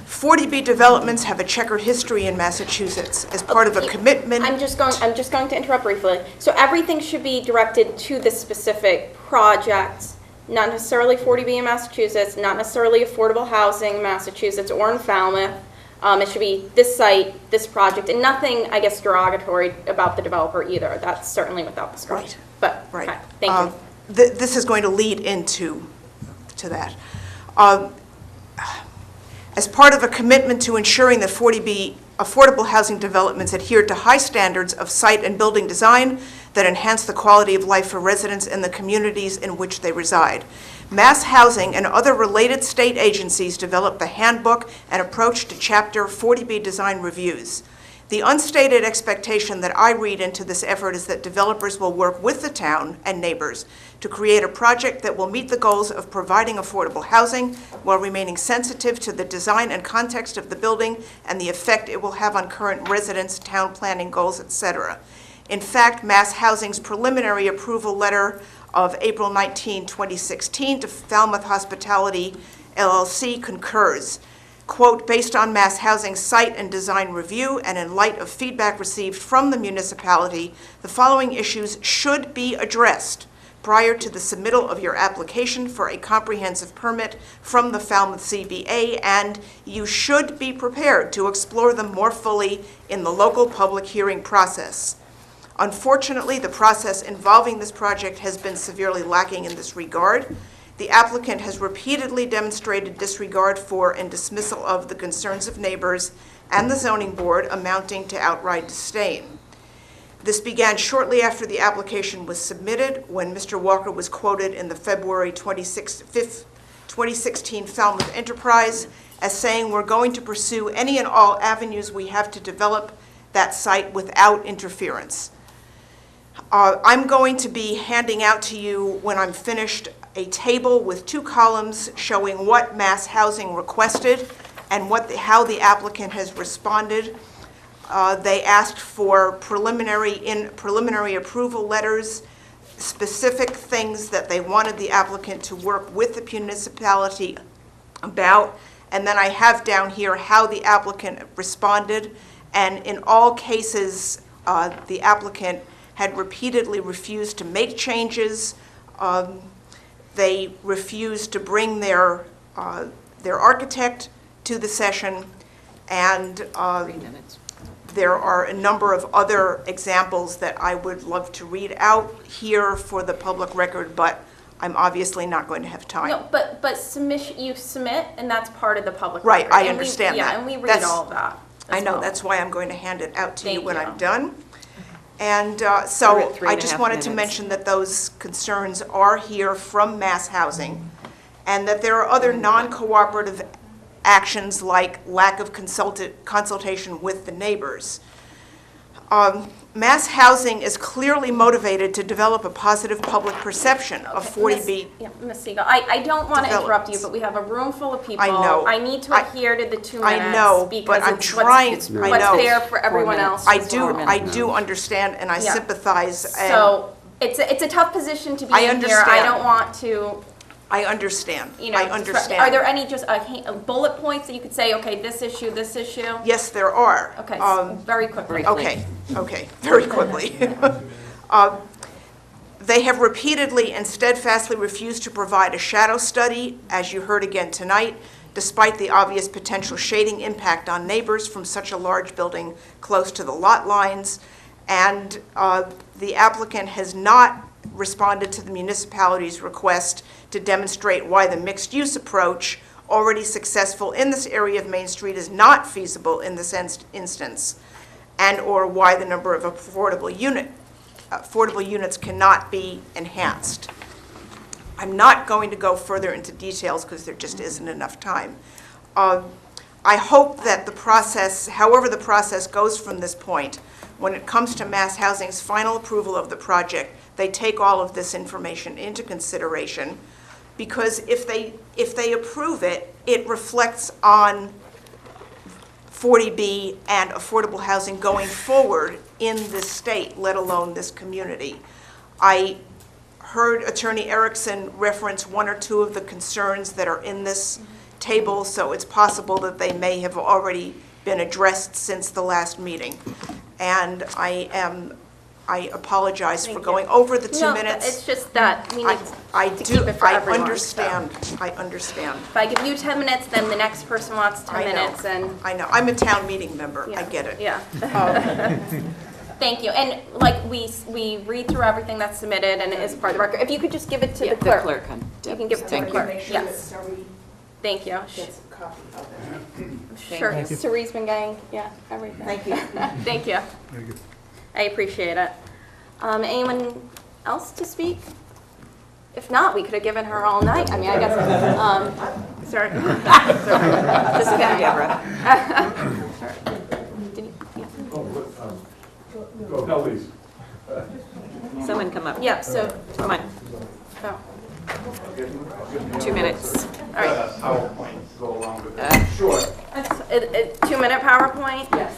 40B developments have a checkered history in Massachusetts. As part of a commitment. I'm just going to interrupt briefly. So everything should be directed to the specific project, not necessarily 40B in Massachusetts, not necessarily affordable housing in Massachusetts or in Falmouth. It should be this site, this project, and nothing, I guess, derogatory about the developer either. That's certainly without the scope. Right. But, Right. okay, thank you. This is going to lead into that. As part of a commitment to ensuring that 40B affordable housing developments adhere to high standards of site and building design that enhance the quality of life for residents in the communities in which they reside, Mass Housing and other related state agencies developed the handbook and approach to Chapter 40B design reviews. The unstated expectation that I read into this effort is that developers will work with the town and neighbors to create a project that will meet the goals of providing affordable housing while remaining sensitive to the design and context of the building and the effect it will have on current residents, town planning goals, etc. In fact, Mass Housing's preliminary approval letter of April 19, 2016 to Falmouth Hospitality LLC concurs. Quote, based on Mass Housing's site and design review and in light of feedback received from the municipality, the following issues should be addressed prior to the submittal of your application for a comprehensive permit from the Falmouth CBA, and you should be prepared to explore them more fully in the local public hearing process. Unfortunately, the process involving this project has been severely lacking in this regard. The applicant has repeatedly demonstrated disregard for and dismissal of the concerns of neighbors and the zoning board, amounting to outright disdain. This began shortly after the application was submitted, when Mr. Walker was quoted in the February 2016 Falmouth Enterprise as saying, "We're going to pursue any and all avenues we have to develop that site without interference." I'm going to be handing out to you, when I'm finished, a table with 2 columns showing what Mass Housing requested and how the applicant has responded. They asked for preliminary approval letters, specific things that they wanted the applicant to work with the municipality about, and then I have down here how the applicant responded, and in all cases, the applicant had repeatedly refused to make changes. They refused to bring their architect to the session, and 3 minutes. there are a number of other examples that I would love to read out here for the public record, but I'm obviously not going to have time. No, but submission, you submit, and that's part of the public Right, record. I And we- understand that. Yeah, and we read That's- all of that I as know, well. that's why I'm going to hand it out to you Thank when you. I'm done. And We're at so 3.5 I just wanted to minutes. mention that those concerns are here from Mass Housing, and that there are other non-cooperative actions like lack of consultation with the neighbors. Mass Housing is clearly motivated to develop a positive public perception of 40B. Ms. Siegel, I don't want to interrupt you, developments. but we have a room full of people. I know. I need to I- adhere to the 2 I minutes. know, because but I'm it's trying, what's- I What's know. there for 4 everyone minutes. else. I as do, well. I do understand, and I Yeah. sympathize, and So it's a tough position to be I in here. I understand. don't want to, I understand. you know. I Are understand. there any just bullet points that you could say, okay, this issue, this issue? Yes, there are. Okay, very quickly. Okay, very quickly. They have repeatedly and steadfastly refused to provide a shadow study, as you heard again tonight, despite the obvious potential shading impact on neighbors from such a large building close to the lot lines. And the applicant has not responded to the municipality's request to demonstrate why the mixed-use approach, already successful in this area of Main Street, is not feasible in this instance, and/or why the number of affordable units cannot be enhanced. I'm not going to go further into details because there just isn't enough time. I hope that the process, however the process goes from this point, when it comes to Mass Housing's final approval of the project, they take all of this information into consideration, because if they approve it, it reflects on 40B and affordable housing going forward in this state, let alone this community. I heard Attorney Erickson reference 1 or 2 of the concerns that are in this table, so it's possible that they may have already been addressed since the last meeting. And I apologize for Thank going you. over the 2 No, minutes. it's just that we need I to do, keep it for I everyone. understand, I understand. If I give you 10 minutes, then the next person wants 10 I know. minutes, and. I know, I'm a town meeting member, I Yeah, get it. Yeah. Thank you. And like we read through everything that's submitted and it is part of the record. If you could just give it to Yeah, the clerk. Deb. You can give it to the Thank you. clerk. Yes. Thank you. Sure. Thank you. Cerie's been getting, everything. Thank you. Thank you. Thank you. I appreciate it. Anyone else to speak? If not, we could have given her all night. I mean, I guess, sorry. Just kidding. Deborah. Did you- yeah. Elise. Someone come up. Yeah, so, Come on, oh, 2 minutes. all right. PowerPoint go along with Uh, it. Sure. 2-minute PowerPoint? Yes.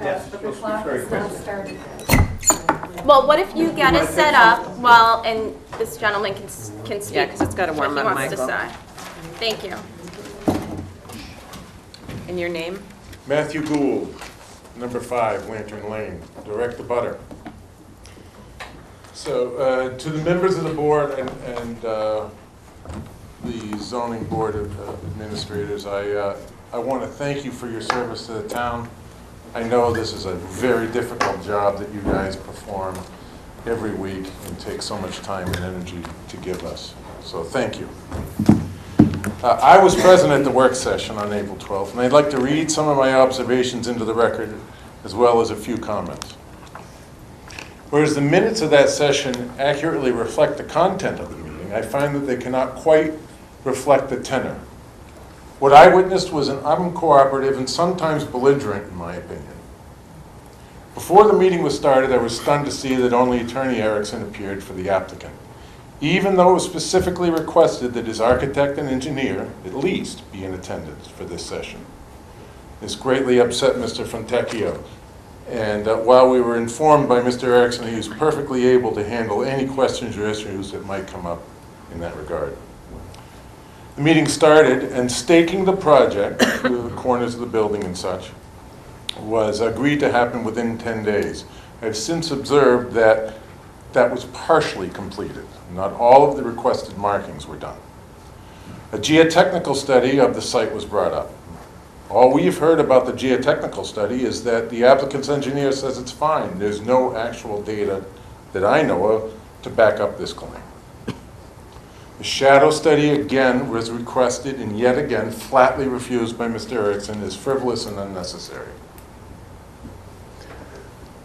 Yes, But the clock is not started. Well, what if you get it set up while, and this gentleman can speak? Yeah, 'cause it's gotta warm what up, he wants to Michael. say. Thank you. And your name? Matthew Gould, number 5, Lantern Lane, direct abutter. So, to the members of the board and the zoning board of administrators, I want to thank you for your service to the town. I know this is a very difficult job that you guys perform every week and take so much time and energy to give us. So, thank you. I was present at the work session on April 12th, and I'd like to read some of my observations into the record, as well as a few comments. Whereas the minutes of that session accurately reflect the content of the meeting, I find that they cannot quite reflect the tenor. What I witnessed was an uncooperative and sometimes belligerent, in my opinion. Before the meeting was started, I was stunned to see that only Attorney Erickson appeared for the applicant, even though it was specifically requested that his architect and engineer at least be in attendance for this session. This greatly upset Mr. Fontecchio, and while we were informed by Mr. Erickson he was perfectly able to handle any questions or issues that might come up in that regard. The meeting started, and staking the project, the corners of the building and such, was agreed to happen within 10 days. I've since observed that that was partially completed. Not all of the requested markings were done. A geotechnical study of the site was brought up. All we've heard about the geotechnical study is that the applicant's engineer says it's fine. There's no actual data that I know of to back up this claim. The shadow study again was requested and yet again flatly refused by Mr. Erickson as frivolous and unnecessary.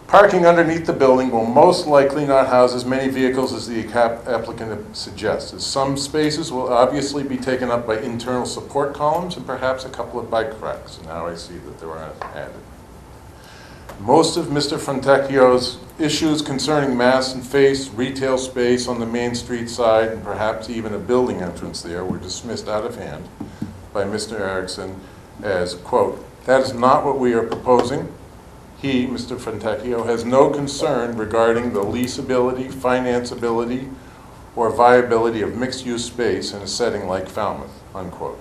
Parking underneath the building will most likely not house as many vehicles as the applicant suggests. As some spaces will obviously be taken up by internal support columns and perhaps a couple of bike racks. Now I see that there are added. Most of Mr. Fontecchio's issues concerning mass and face, retail space on the Main Street side, and perhaps even a building entrance there were dismissed out of hand by Mr. Erickson as, quote, "That is not what we are proposing. He, Mr. Fontecchio, has no concern regarding the leasability, financeability, or viability of mixed-use space in a setting like Falmouth," unquote.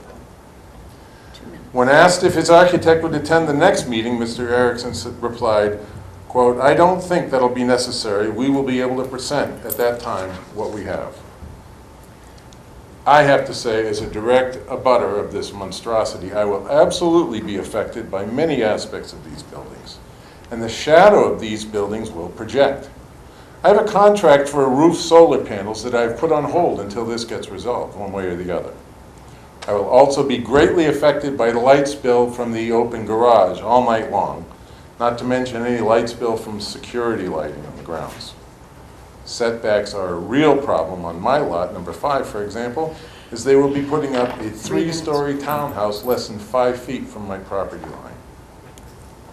When asked if his architect would attend the next meeting, Mr. Erickson replied, quote, "I don't think that'll be necessary. We will be able to present at that time what we have." I have to say, as a direct abutter of this monstrosity, I will absolutely be affected by many aspects of these buildings, and the shadow of these buildings will project. I have a contract for roof solar panels that I've put on hold until this gets resolved, one way or the other. I will also be greatly affected by the light spill from the open garage all night long, not to mention any light spill from security lighting on the grounds. Setbacks are a real problem on my lot, number 5, for example, as they will be putting up a 3-story townhouse less than 5 feet from my property line.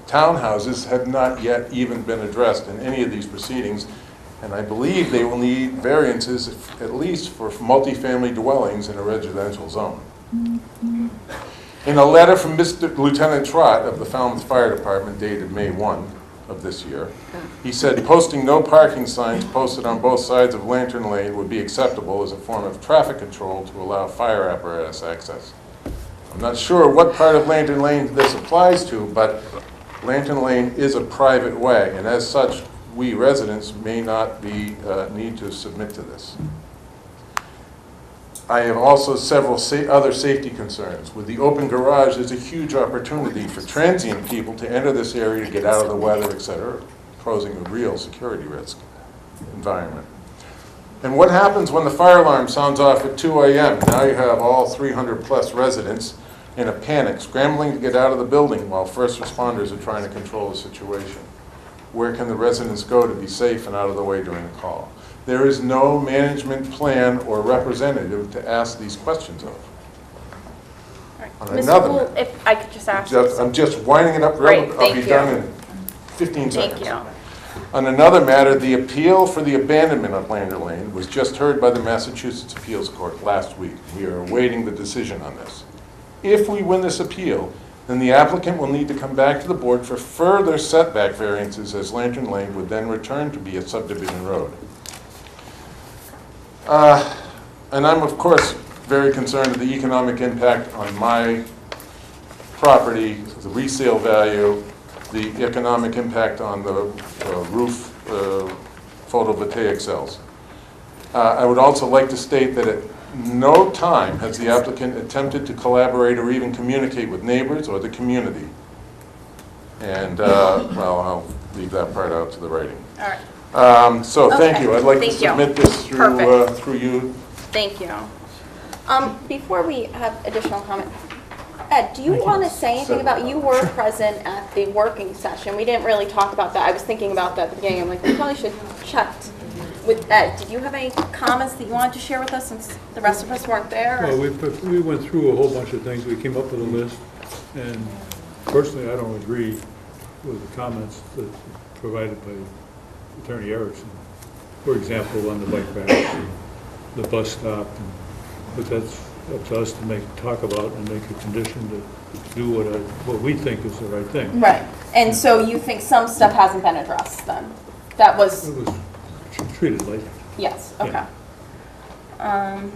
Townhouses have not yet even been addressed in any of these proceedings, and I believe they will need variances at least for multifamily dwellings in a residential zone. In a letter from Mr. Lieutenant Trott of the Falmouth Fire Department dated May 1 of this year, he said posting no parking signs posted on both sides of Lantern Lane would be acceptable as a form of traffic control to allow fire apparatus access. I'm not sure what part of Lantern Lane this applies to, but Lantern Lane is a private way, and as such, we residents may not be need to submit to this. I have also several other safety concerns. With the open garage, there's a huge opportunity for transient people to enter this area to get out of the weather, etc., posing a real security risk environment. And what happens when the fire alarm sounds off at 2 a.m.? Now you have all 300-plus residents in a panic, scrambling to get out of the building while first responders are trying to control the situation. Where can the residents go to be safe and out of the way during the call? There is no management plan or representative to ask these questions of. On Mr. another Gould, note, if I could just ask. I'm just winding it up. Great, I'll thank be you. done in 15 Thank seconds. you. On another matter, the appeal for the abandonment of Lander Lane was just heard by the Massachusetts Appeals Court last week. We are awaiting the decision on this. If we win this appeal, then the applicant will need to come back to the board for further setback variances, as Lantern Lane would then return to be a subdivision road. And I'm, of course, very concerned with the economic impact on my property, the resale value, the economic impact on the roof photovoltaic cells. I would also like to state that at no time has the applicant attempted to collaborate or even communicate with neighbors or the community. And, well, I'll leave that part out to the writing. All right. So thank Okay. you. I'd like to Thank you. submit this Perfect. through you. Thank you. Before we have additional comment, Ed, do you want to say anything about, you were present at the working session. We didn't really talk about that. I was thinking about that at the beginning. I'm like, we probably should check with Ed. Did you have any comments that you wanted to share with us since the rest of us weren't there? Well, we went through a whole bunch of things. We came up with a list, and personally, I don't agree with the comments that provided by Attorney Erickson. For example, on the bike racks, and the bus stop, but that's up to us to talk about and make a condition to do what we think is the right thing. Right. And so you think some stuff hasn't been addressed then? That was, It was treated like. yes, Yeah. okay.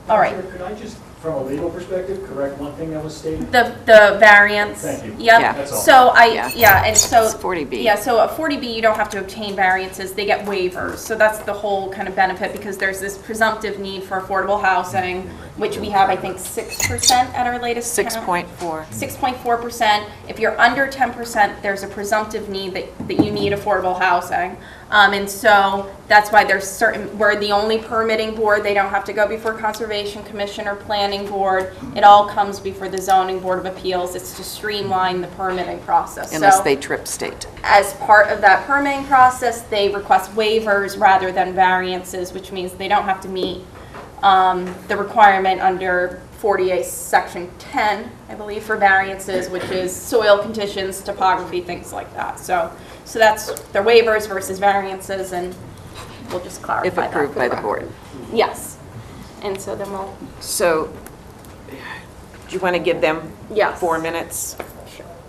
All right. Could I just, from a legal perspective, correct one thing that was stated? The variance. Thank you. Yep. Yeah. That's all. So Yeah. and so. It's 40B. Yeah, so a 40B, you don't have to obtain variances, they get waivers. So that's the whole kind of benefit, because there's this presumptive need for affordable housing, which we have, I think, 6% at our latest count. 6.4. 6.4%. If you're under 10%, there's a presumptive need that you need affordable housing. And so that's why we're the only permitting board. They don't have to go before Conservation Commission or Planning Board. It all comes before the Zoning Board of Appeals. It's to streamline the permitting process. Unless So they trip state. as part of that permitting process, they request waivers rather than variances, which means they don't have to meet the requirement under 40A Section 10, I believe, for variances, which is soil conditions, topography, things like that. So that's their waivers versus variances, and we'll just clarify If that. approved for by the record. board. Yes. And so then we'll, So, do you want to give them yes. 4 minutes?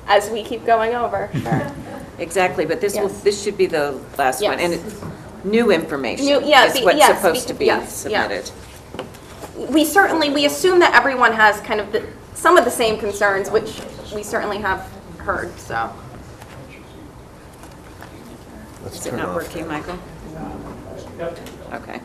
As we keep going over, sure. Exactly, but this Yes. this should be the last one. And Yes. it's new information Yes, is what's yes, supposed to be yes, yeah. submitted. We assume that everyone has kind of some of the same concerns, which we certainly have heard, so. Let's Is it turn not off working, that. Michael? Yep. Okay.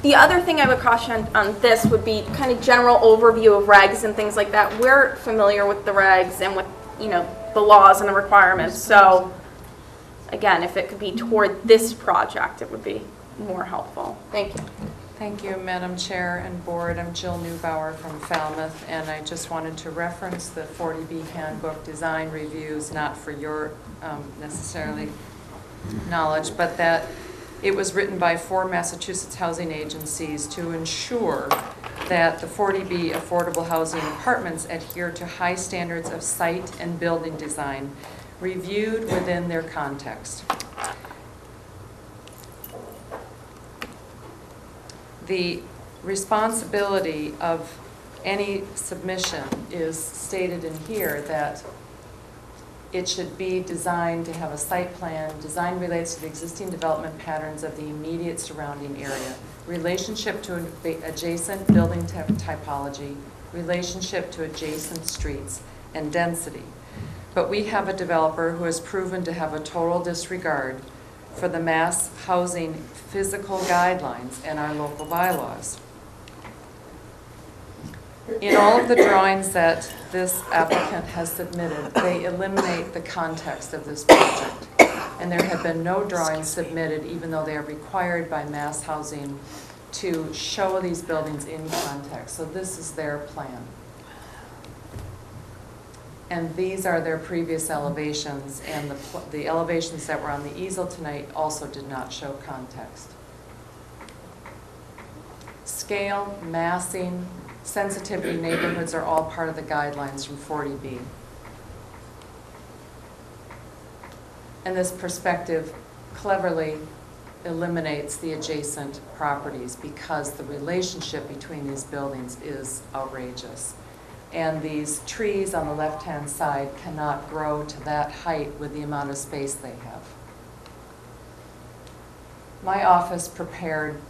The other thing I would caution on this would be kind of general overview of regs and things like that. We're familiar with the regs and with, the laws and the requirements. So again, if it could be toward this project, it would be more helpful. Thank you. Thank you, Madam Chair and Board. I'm Jill Neubauer from Falmouth, and I just wanted to reference the 40B handbook design reviews, not for your necessarily knowledge, but that it was written by 4 Massachusetts housing agencies to ensure that the 40B affordable housing apartments adhere to high standards of site and building design, reviewed within their context. The responsibility of any submission is stated in here, that it should be designed to have a site plan. Design relates to the existing development patterns of the immediate surrounding area, relationship to adjacent building typology, relationship to adjacent streets, and density. But we have a developer who has proven to have a total disregard for the mass housing physical guidelines and our local bylaws. In all of the drawings that this applicant has submitted, they eliminate the context of this project. And there have been no drawings submitted, even though they are required by mass housing to show these buildings in context. So this is their plan. And these are their previous elevations, and the elevations that were on the easel tonight also did not show context. Scale, massing, sensitivity neighborhoods are all part of the guidelines from 40B. And this perspective cleverly eliminates the adjacent properties because the relationship between these buildings is outrageous. And these trees on the left-hand side cannot grow to that height with the amount of space they have. My office prepared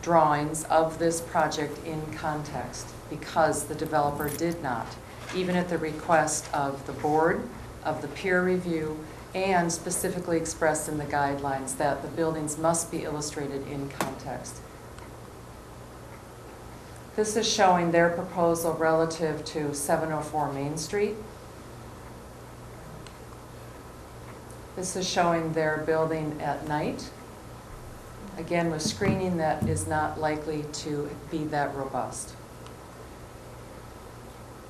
drawings of this project in context because the developer did not, even at the request of the board, of the peer review, and specifically expressed in the guidelines that the buildings must be illustrated in context. This is showing their proposal relative to 704 Main Street. This is showing their building at night. Again, with screening that is not likely to be that robust.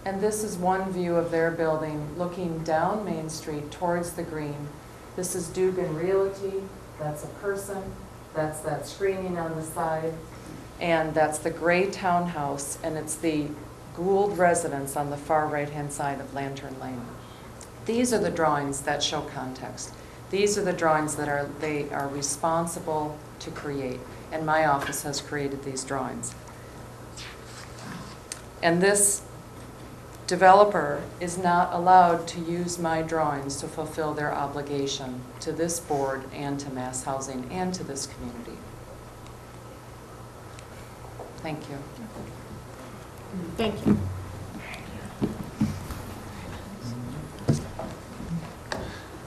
And this is one view of their building looking down Main Street towards the green. This is Dugan Realty, that's a person, that's that screening on the side, and that's the gray townhouse, and it's the Gould residence on the far right-hand side of Lantern Lane. These are the drawings that show context. These are the drawings that they are responsible to create, and my office has created these drawings. And this developer is not allowed to use my drawings to fulfill their obligation to this board and to Mass Housing and to this community. Thank you. Thank you.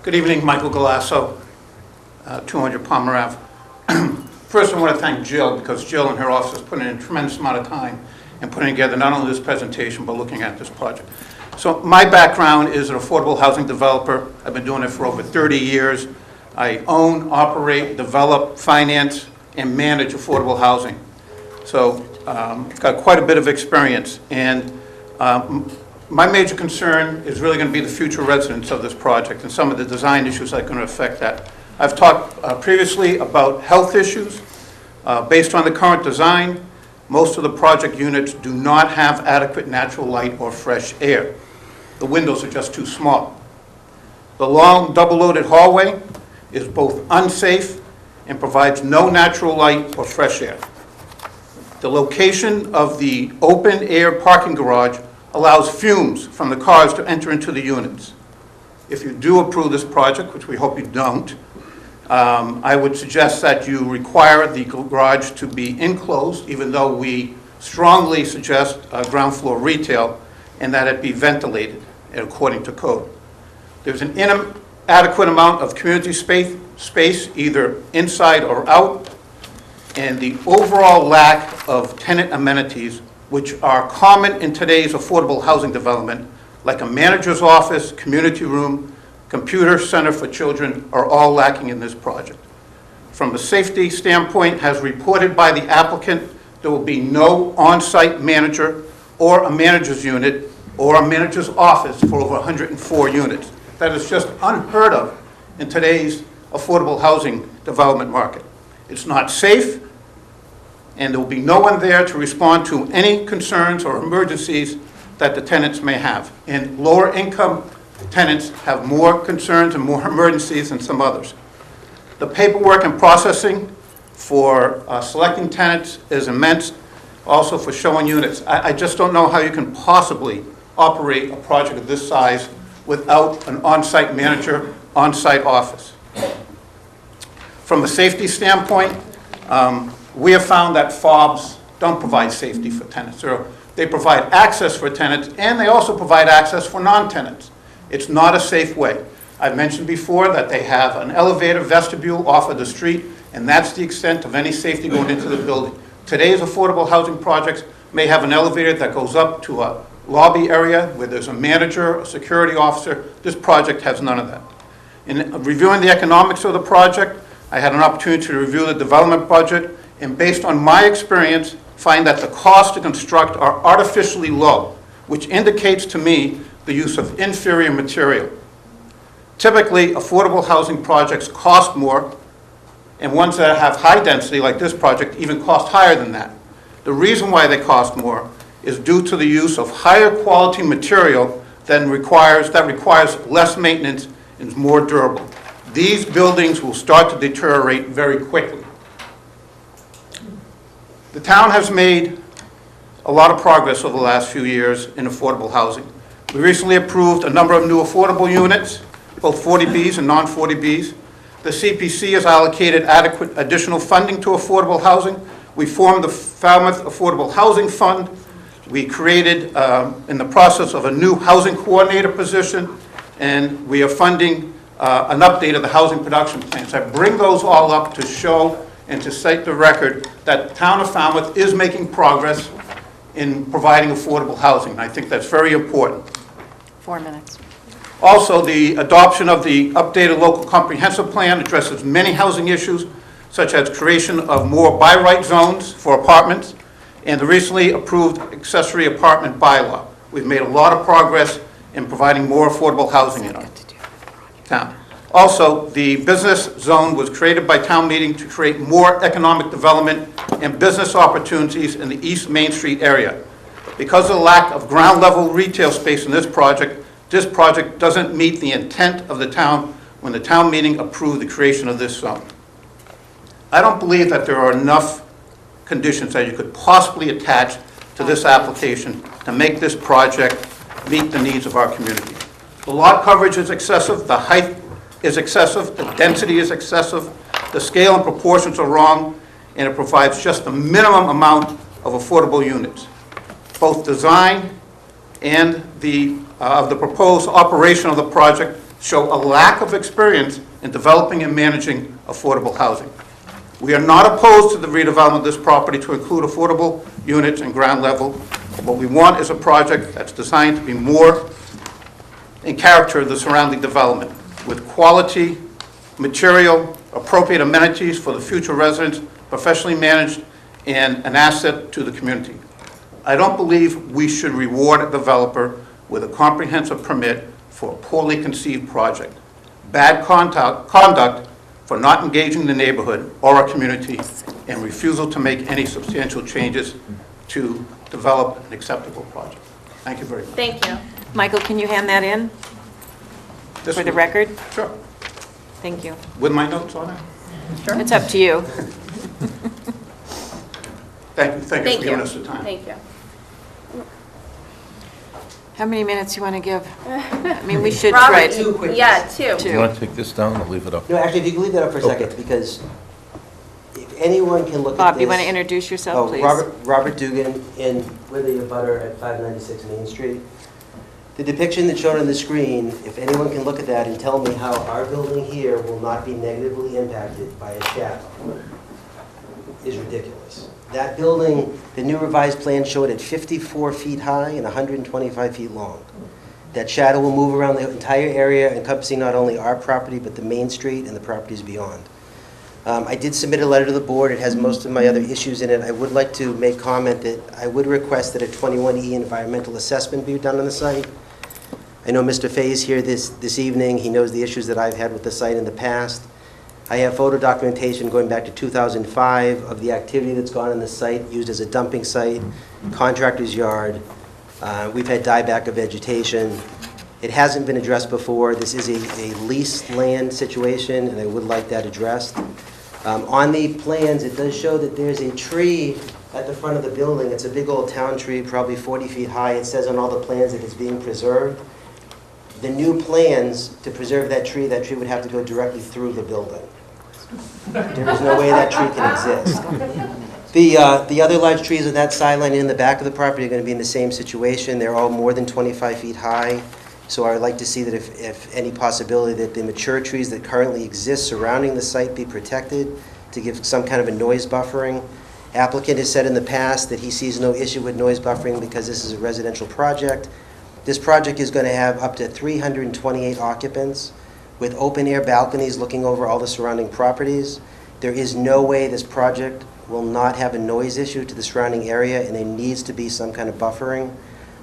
Good evening, Michael Galasso, 200 Palmer Ave. First, I want to thank Jill, because Jill and her office put in a tremendous amount of time in putting together not only this presentation, but looking at this project. So my background is an affordable housing developer. I've been doing it for over 30 years. I own, operate, develop, finance, and manage affordable housing. So got quite a bit of experience. And my major concern is really going to be the future residents of this project and some of the design issues that are going to affect that. I've talked previously about health issues. Based on the current design, most of the project units do not have adequate natural light or fresh air. The windows are just too small. The long double-loaded hallway is both unsafe and provides no natural light or fresh air. The location of the open-air parking garage allows fumes from the cars to enter into the units. If you do approve this project, which we hope you don't, I would suggest that you require the garage to be enclosed, even though we strongly suggest ground floor retail, and that it be ventilated according to code. There's an inadequate amount of community space, either inside or out, and the overall lack of tenant amenities, which are common in today's affordable housing development, like a manager's office, community room, computer center for children, are all lacking in this project. From a safety standpoint, as reported by the applicant, there will be no on-site manager or a manager's unit or a manager's office for over 104 units. That is just unheard of in today's affordable housing development market. It's not safe, and there will be no one there to respond to any concerns or emergencies that the tenants may have. And lower income tenants have more concerns and more emergencies than some others. The paperwork and processing for selecting tenants is immense, also for showing units. I just don't know how you can possibly operate a project of this size without an on-site manager, on-site office. From a safety standpoint, we have found that FOBs don't provide safety for tenants. They provide access for tenants, and they also provide access for non-tenants. It's not a safe way. I've mentioned before that they have an elevator vestibule off of the street, and that's the extent of any safety going into the building. Today's affordable housing projects may have an elevator that goes up to a lobby area where there's a manager, a security officer. This project has none of that. In reviewing the economics of the project, I had an opportunity to review the development budget, and based on my experience, find that the costs to construct are artificially low, which indicates to me the use of inferior material. Typically, affordable housing projects cost more, and ones that have high density, like this project, even cost higher than that. The reason why they cost more is due to the use of higher quality material that requires less maintenance and is more durable. These buildings will start to deteriorate very quickly. The town has made a lot of progress over the last few years in affordable housing. We recently approved a number of new affordable units, both 40Bs and non-40Bs. The CPC has allocated adequate additional funding to affordable housing. We formed the Falmouth Affordable Housing Fund. We created, in the process of a new housing coordinator position, and we are funding an update of the housing production plans. I bring those all up to show and to cite the record that the town of Falmouth is making progress in providing affordable housing. I think that's very important. 4 minutes. Also, the adoption of the updated local comprehensive plan addresses many housing issues, such as creation of more by-right zones for apartments, and the recently approved accessory apartment bylaw. We've made a lot of progress in providing more affordable housing in our town. Also, the business zone was created by town meeting to create more economic development and business opportunities in the East Main Street area. Because of the lack of ground-level retail space in this project doesn't meet the intent of the town when the town meeting approved the creation of this zone. I don't believe that there are enough conditions that you could possibly attach to this application to make this project meet the needs of our community. The lot coverage is excessive, the height is excessive, the density is excessive, the scale and proportions are wrong, and it provides just the minimum amount of affordable units. Both design and the proposed operation of the project show a lack of experience in developing and managing affordable housing. We are not opposed to the redevelopment of this property to include affordable units and ground level. What we want is a project that's designed to be more in character of the surrounding development, with quality, material, appropriate amenities for the future residents, professionally managed, and an asset to the community. I don't believe we should reward a developer with a comprehensive permit for a poorly conceived project. Bad conduct for not engaging the neighborhood or our community, and refusal to make any substantial changes to develop an acceptable project. Thank you very much. Thank you. Michael, can you hand that in This for the was- record? Sure. Thank you. With my notes on it? It's up to you. Thank you for Thank giving you. us the time. Thank you. How many minutes you want to give? I mean, we should Robert, try Two quick Yeah, two. You want to take this down or leave it up? No, actually, if you can leave that up for a second, because if anyone can look at this... Bob, you want to introduce yourself, please? Robert Dugan, in with a butter at 596 Main Street. The depiction that's shown on the screen, if anyone can look at that and tell me how our building here will not be negatively impacted by a shadow, is ridiculous. That building, the new revised plan showed it 54 feet high and 125 feet long. That shadow will move around the entire area, encompassing not only our property, but the Main Street and the properties beyond. I did submit a letter to the board. It has most of my other issues in it. I would like to make comment that I would request that a 21E environmental assessment be done on the site. I know Mr. Fay is here this evening. He knows the issues that I've had with the site in the past. I have photo documentation going back to 2005 of the activity that's gone on the site, used as a dumping site, contractor's yard. We've had dieback of vegetation. It hasn't been addressed before. This is a leased land situation, and I would like that addressed. On the plans, it does show that there's a tree at the front of the building. It's a big old town tree, probably 40 feet high. It says on all the plans that it's being preserved. The new plans to preserve that tree would have to go directly through the building. There is no way that tree can exist. The other large trees on that sideline in the back of the property are going to be in the same situation. They're all more than 25 feet high. So I would like to see that if any possibility that the mature trees that currently exist surrounding the site be protected to give some kind of a noise buffering. Applicant has said in the past that he sees no issue with noise buffering because this is a residential project. This project is going to have up to 328 occupants with open-air balconies looking over all the surrounding properties. There is no way this project will not have a noise issue to the surrounding area, and there needs to be some kind of buffering.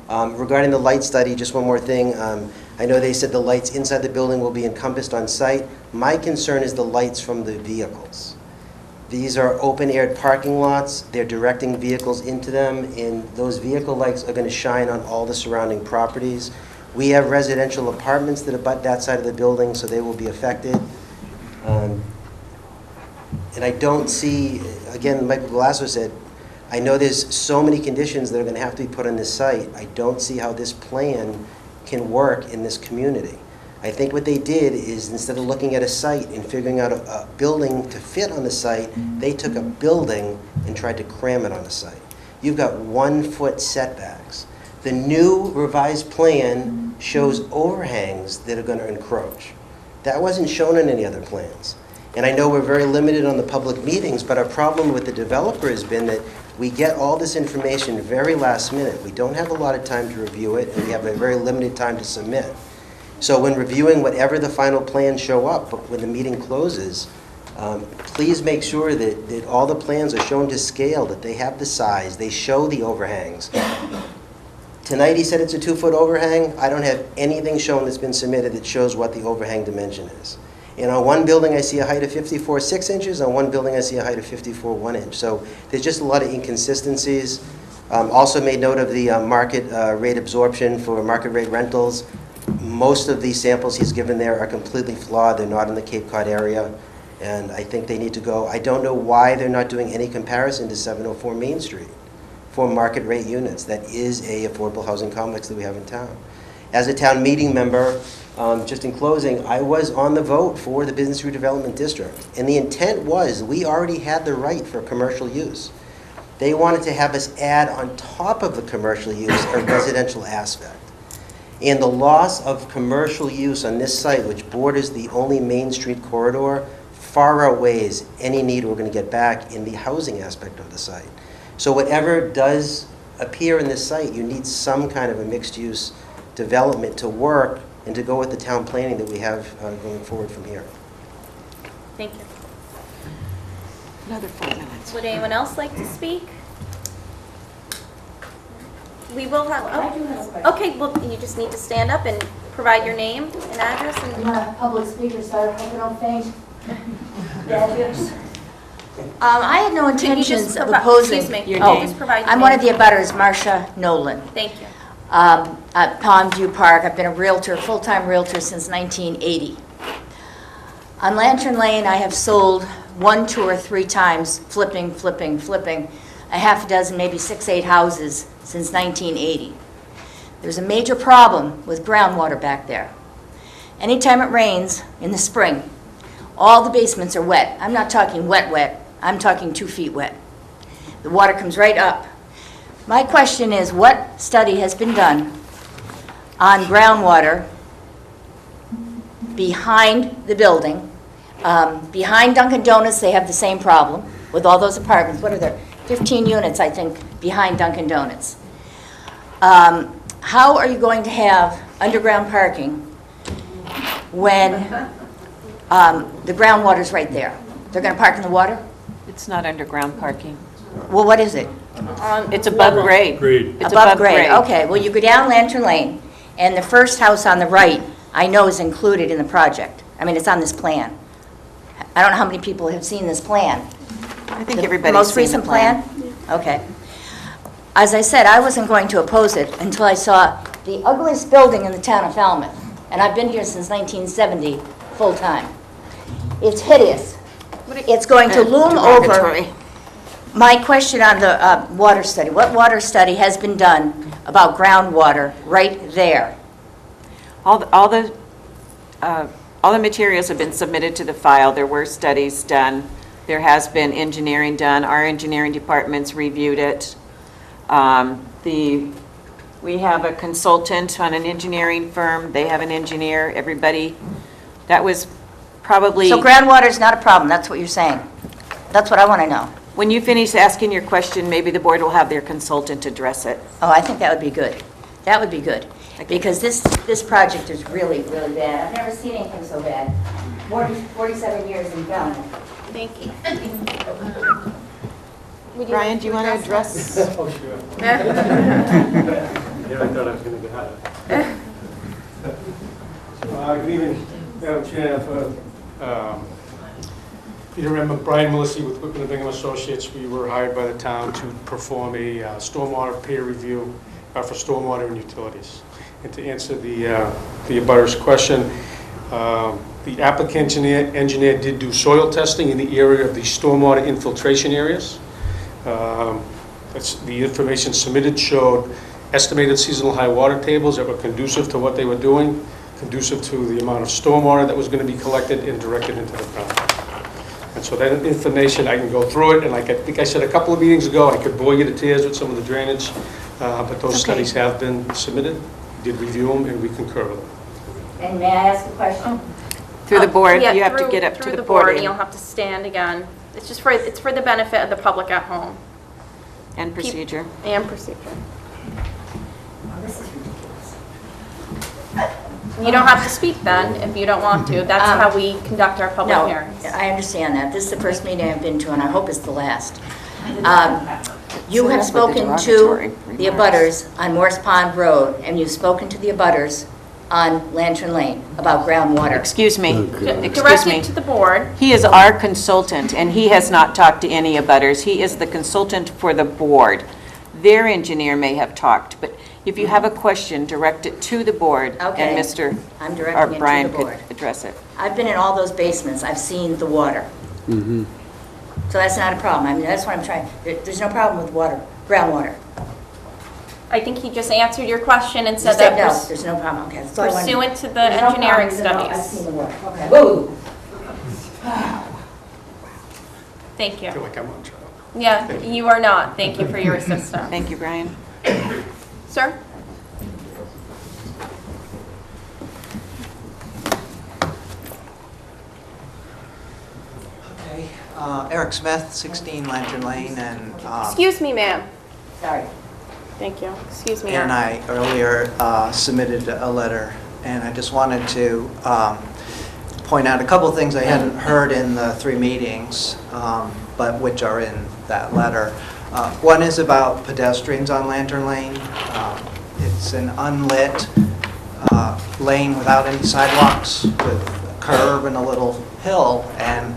Regarding the light study, just one more thing. I know they said the lights inside the building will be encompassed on site. My concern is the lights from the vehicles. These are open-air parking lots. They're directing vehicles into them, and those vehicle lights are going to shine on all the surrounding properties. We have residential apartments that abut that side of the building, so they will be affected. And I don't see, again, Michael Galasso said, I know there's so many conditions that are going to have to be put on this site. I don't see how this plan can work in this community. I think what they did is, instead of looking at a site and figuring out a building to fit on the site, they took a building and tried to cram it on the site. You've got 1-foot setbacks. The new revised plan shows overhangs that are going to encroach. That wasn't shown in any other plans. And I know we're very limited on the public meetings, but our problem with the developer has been that we get all this information very last minute. We don't have a lot of time to review it, and we have a very limited time to submit. So when reviewing whatever the final plans show up, but when the meeting closes, please make sure that all the plans are shown to scale, that they have the size, they show the overhangs. Tonight he said it's a 2-foot overhang. I don't have anything shown that's been submitted that shows what the overhang dimension is. And on one building I see a height of 54 6 inches, on one building I see a height of 54 1 inch. So there's just a lot of inconsistencies. Also made note of the market rate absorption for market rate rentals. Most of these samples he's given there are completely flawed. They're not in the Cape Cod area, and I think they need to go. I don't know why they're not doing any comparison to 704 Main Street for market rate units. That is a affordable housing complex that we have in town. As a town meeting member, just in closing, I was on the vote for the Business Redevelopment District, and the intent was we already had the right for commercial use. They wanted to have us add on top of the commercial use a residential aspect. And the loss of commercial use on this site, which borders the only Main Street corridor, far outweighs any need we're going to get back in the housing aspect of the site. So whatever does appear in this site, you need some kind of a mixed-use development to work and to go with the town planning that we have going forward from here. Thank you. Another 4 minutes. Would anyone else like to speak? We will have, okay, well, you just need to stand up and provide your name and address. I'm not a public speaker, so I hope I don't faint. I had no intentions of opposing your name. Just provide your I'm one of the abutters, Marcia Nolan. Thank you. At Pondview Park. I've been a realtor, full-time realtor since 1980. On Lantern Lane, I have sold 1, 2, or 3 times, flipping, a half a dozen, maybe 6, 8 houses since 1980. There's a major problem with groundwater back there. Anytime it rains in the spring, all the basements are wet. I'm not talking wet, I'm talking 2 feet wet. The water comes right up. My question is, what study has been done on groundwater behind the building? Behind Dunkin' Donuts, they have the same problem with all those apartments. What are there? 15 units, I think, behind Dunkin' Donuts. How are you going to have underground parking when the groundwater's right there? They're going to park in the water? It's not underground parking. Well, what is it? It's above grade. It's Above grade, okay. Well, you go down Lantern Lane, and the first house on the right, I know is included in the project. I mean, it's on this plan. I don't know how many people have seen this plan. I think The everybody's most seen the recent plan. Okay. As I said, I wasn't going to oppose it until I saw the ugliest building in the town of Falmouth, and I've been here since 1970, full-time. It's hideous. It's going to loom over. Derogatory. My question on the water study, what water study has been done about groundwater right there? All the materials have been submitted to the file. There were studies done. There has been engineering done. Our engineering department's reviewed it. We have a consultant on an engineering firm. They have an engineer. Everybody, that was probably... So groundwater is not a problem, that's what you're saying? That's what I want to know. When you finish asking your question, maybe the board will have their consultant address it. Oh, I think that would be good. That would be good. Because this project is really, really bad. I've never seen anything so bad. 47 years in Falmouth. Thank you. Brian, do you want to address? Oh, sure. Yeah, I thought I was going to get out of it. Good evening, Madam Chair. Peter Remmer, Brian Melisi with Whitman and Bingham Associates. We were hired by the town to perform a stormwater peer review for stormwater and utilities. And to answer the abutter's question, the applicant engineer did do soil testing in the area of the stormwater infiltration areas. The information submitted showed estimated seasonal high water tables that were conducive to what they were doing, conducive to the amount of stormwater that was going to be collected and directed into the ground. And so that information, I can go through it, and like I think I said a couple of meetings ago, I could bore you to tears with some of the drainage, but those studies have been submitted, did review them, and we concur with them. And may I ask a question? Through the board, Yeah, you have to through- get up to through the board, and podium. you'll have to stand again. It's for the benefit of the public at home. And procedure. And procedure. You don't have to speak then, if you don't want to. That's how we conduct our public No, hearings. I understand that. This is the first meeting I've been to, and I hope it's the last. You have spoken to the abutters on Morse Pond Road, and you've spoken to the abutters on Lantern Lane about groundwater. Excuse me. Excuse Directed me. to the board. He is our consultant, and he has not talked to any abutters. He is the consultant for the board. Their engineer may have talked, but if you have a question, direct it to the board, Okay. and Mr. I'm or directing it to Brian the could board. address it. I've been in all those basements. I've seen the water. So that's not a problem. I mean, that's what I'm trying, there's no problem with water, groundwater. I think he just answered your question and You said said that no, there's no problem, okay. that's all I wanted. pursuant to the There's no engineering problem, even though I've studies. seen the water, okay. Whoa! Thank you. I feel like I'm on trial. Yeah, you are not. Thank you for your assistance. Thank you, Brian. Sir? Okay, Eric Smith, 16 Lantern Lane, and Excuse me, ma'am. Sorry. Thank you. Excuse me. and I earlier submitted a letter, and I just wanted to point out a couple of things I hadn't heard in the 3 meetings, but which are in that letter. One is about pedestrians on Lantern Lane. It's an unlit lane without any sidewalks, with a curb and a little hill, and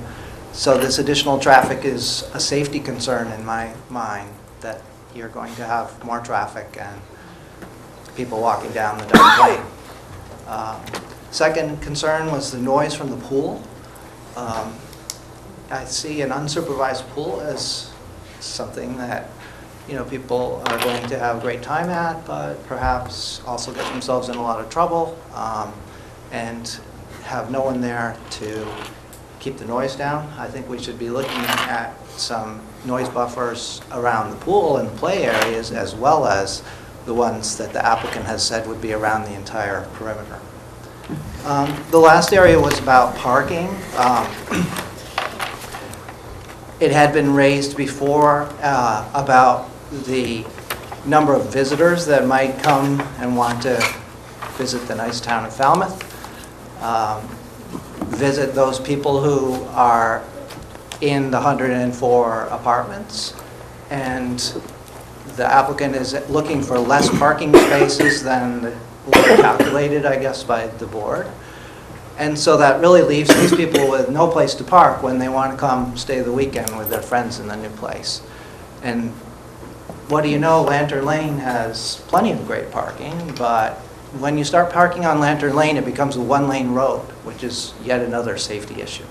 so this additional traffic is a safety concern in my mind, that you're going to have more traffic and people walking down the dark lane. Second concern was the noise from the pool. I see an unsupervised pool as something that, you know, people are going to have a great time at, but perhaps also get themselves in a lot of trouble, and have no one there to keep the noise down. I think we should be looking at some noise buffers around the pool and play areas, as well as the ones that the applicant has said would be around the entire perimeter. The last area was about parking. It had been raised before about the number of visitors that might come and want to visit the nice town of Falmouth, visit those people who are in the 104 apartments, and the applicant is looking for less parking spaces than were calculated, I guess, by the board. And so that really leaves these people with no place to park when they want to come stay the weekend with their friends in the new place. And what do you know, Lantern Lane has plenty of great parking, but when you start parking on Lantern Lane, it becomes a one-lane road, which is yet another safety issue.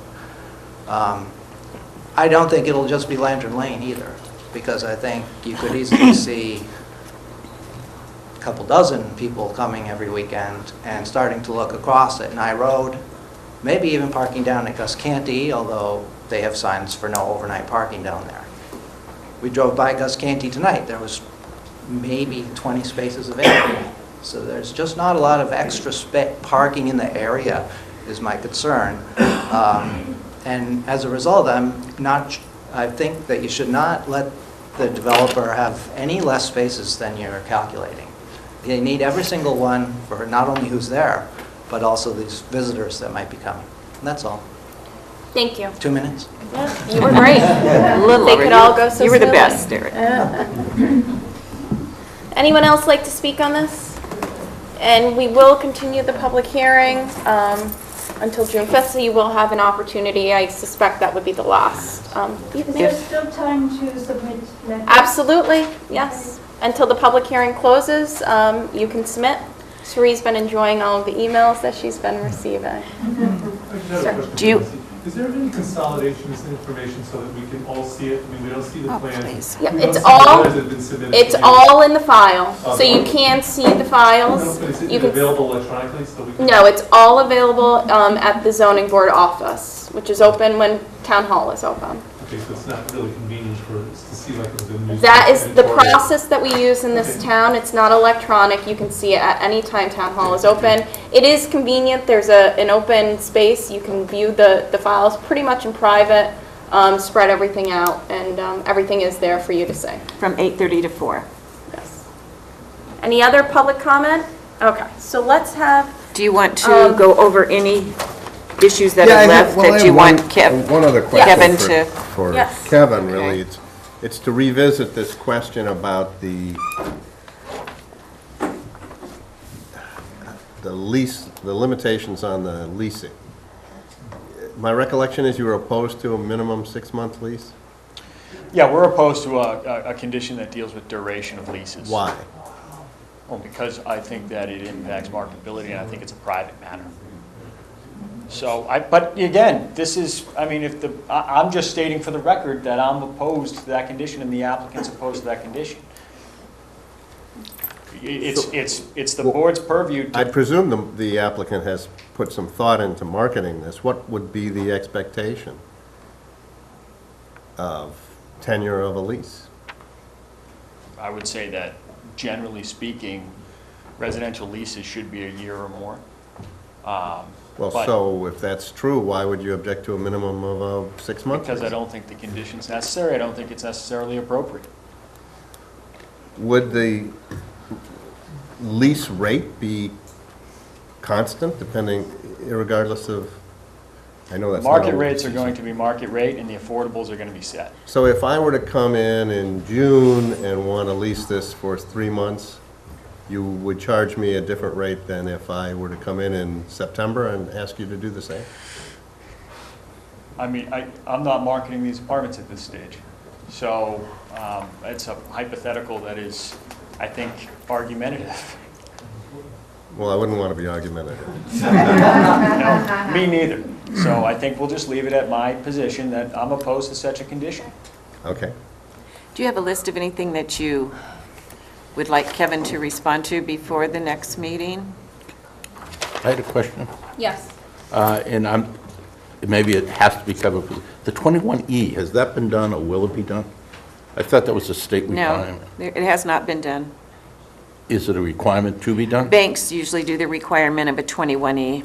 I don't think it'll just be Lantern Lane either, because I think you could easily see a couple dozen people coming every weekend and starting to look across at Nye Road, maybe even parking down at Gus Canty, although they have signs for no overnight parking down there. We drove by Gus Canty tonight. There was maybe 20 spaces available. So there's just not a lot of extra parking in the area is my concern. And as a result, I think that you should not let the developer have any less spaces than you're calculating. They need every single one for not only who's there, but also these visitors that might be coming. And that's all. Thank you. 2 minutes? Yeah, you were great. A little They over. could all go so You were the smoothly. best, Eric. Anyone else like to speak on this? And we will continue the public hearing. until June 5th, so you will have an opportunity. I suspect that would be the last. There's still time to submit letters? Absolutely, yes. Until the public hearing closes, you can submit. Cherie's been enjoying all of the emails that she's been receiving. Do you, Is there any consolidation of this information so that we can all see it? I mean, we don't see the plans. Yep, We don't it's see all, the plans that have been submitted it's to you. all in the file, so Okay. you can see the files. But is You it can- available electronically so we can? No, it's all available at the zoning board office, which is open when town hall is open. Okay, so it's not really convenient for us to see like it was in the news. That is the editorial. process that we use in this town. It's not electronic. You can see it at any time town hall is open. It is convenient. There's an open space. You can view the files pretty much in private, spread everything out, and everything is there for you to see. from 8:30 to 4. Yes. Any other public comment? Okay, so let's have, Do you want to go over any issues that Yeah, are I have- left well, I that have you want one other Kevin question to? for Yes. Kevin, Okay. really. It's to revisit this question about the lease, the limitations on the leasing. My recollection is you were opposed to a minimum 6-month lease? Yeah, we're opposed to a condition that deals with duration of leases. Why? Well, because I think that it impacts marketability, and I think it's a private matter. So, but again, this is, I mean, I'm just stating for the record that I'm opposed to that condition and the applicant's opposed to that condition. It's the board's purview I to, presume the applicant has put some thought into marketing this. What would be the expectation of tenure of a lease? I would say that generally speaking, residential leases should be a year or more. Well, But- so if that's true, why would you object to a minimum of a 6-month? Because I don't think the condition's necessary, I don't think it's necessarily appropriate. Would the lease rate be constant, depending, regardless of, I know that's not Market always rates are easy. going to be market rate, and the affordables are gonna be set. So if I were to come in June and want to lease this for 3 months, you would charge me a different rate than if I were to come in September and ask you to do the same? I mean, I'm not marketing these apartments at this stage. So it's a hypothetical that is, I think, argumentative. Well, I wouldn't want to be argumentative. No, me neither. So I think we'll just leave it at my position that I'm opposed to such a condition. Okay. Do you have a list of anything that you would like Kevin to respond to before the next meeting? I had a question, yes. and maybe it has to be covered. The 21E, has that been done or will it be done? I thought that was a state No, requirement. it has not been done. Is it a requirement to be done? Banks usually do the requirement of a 21E.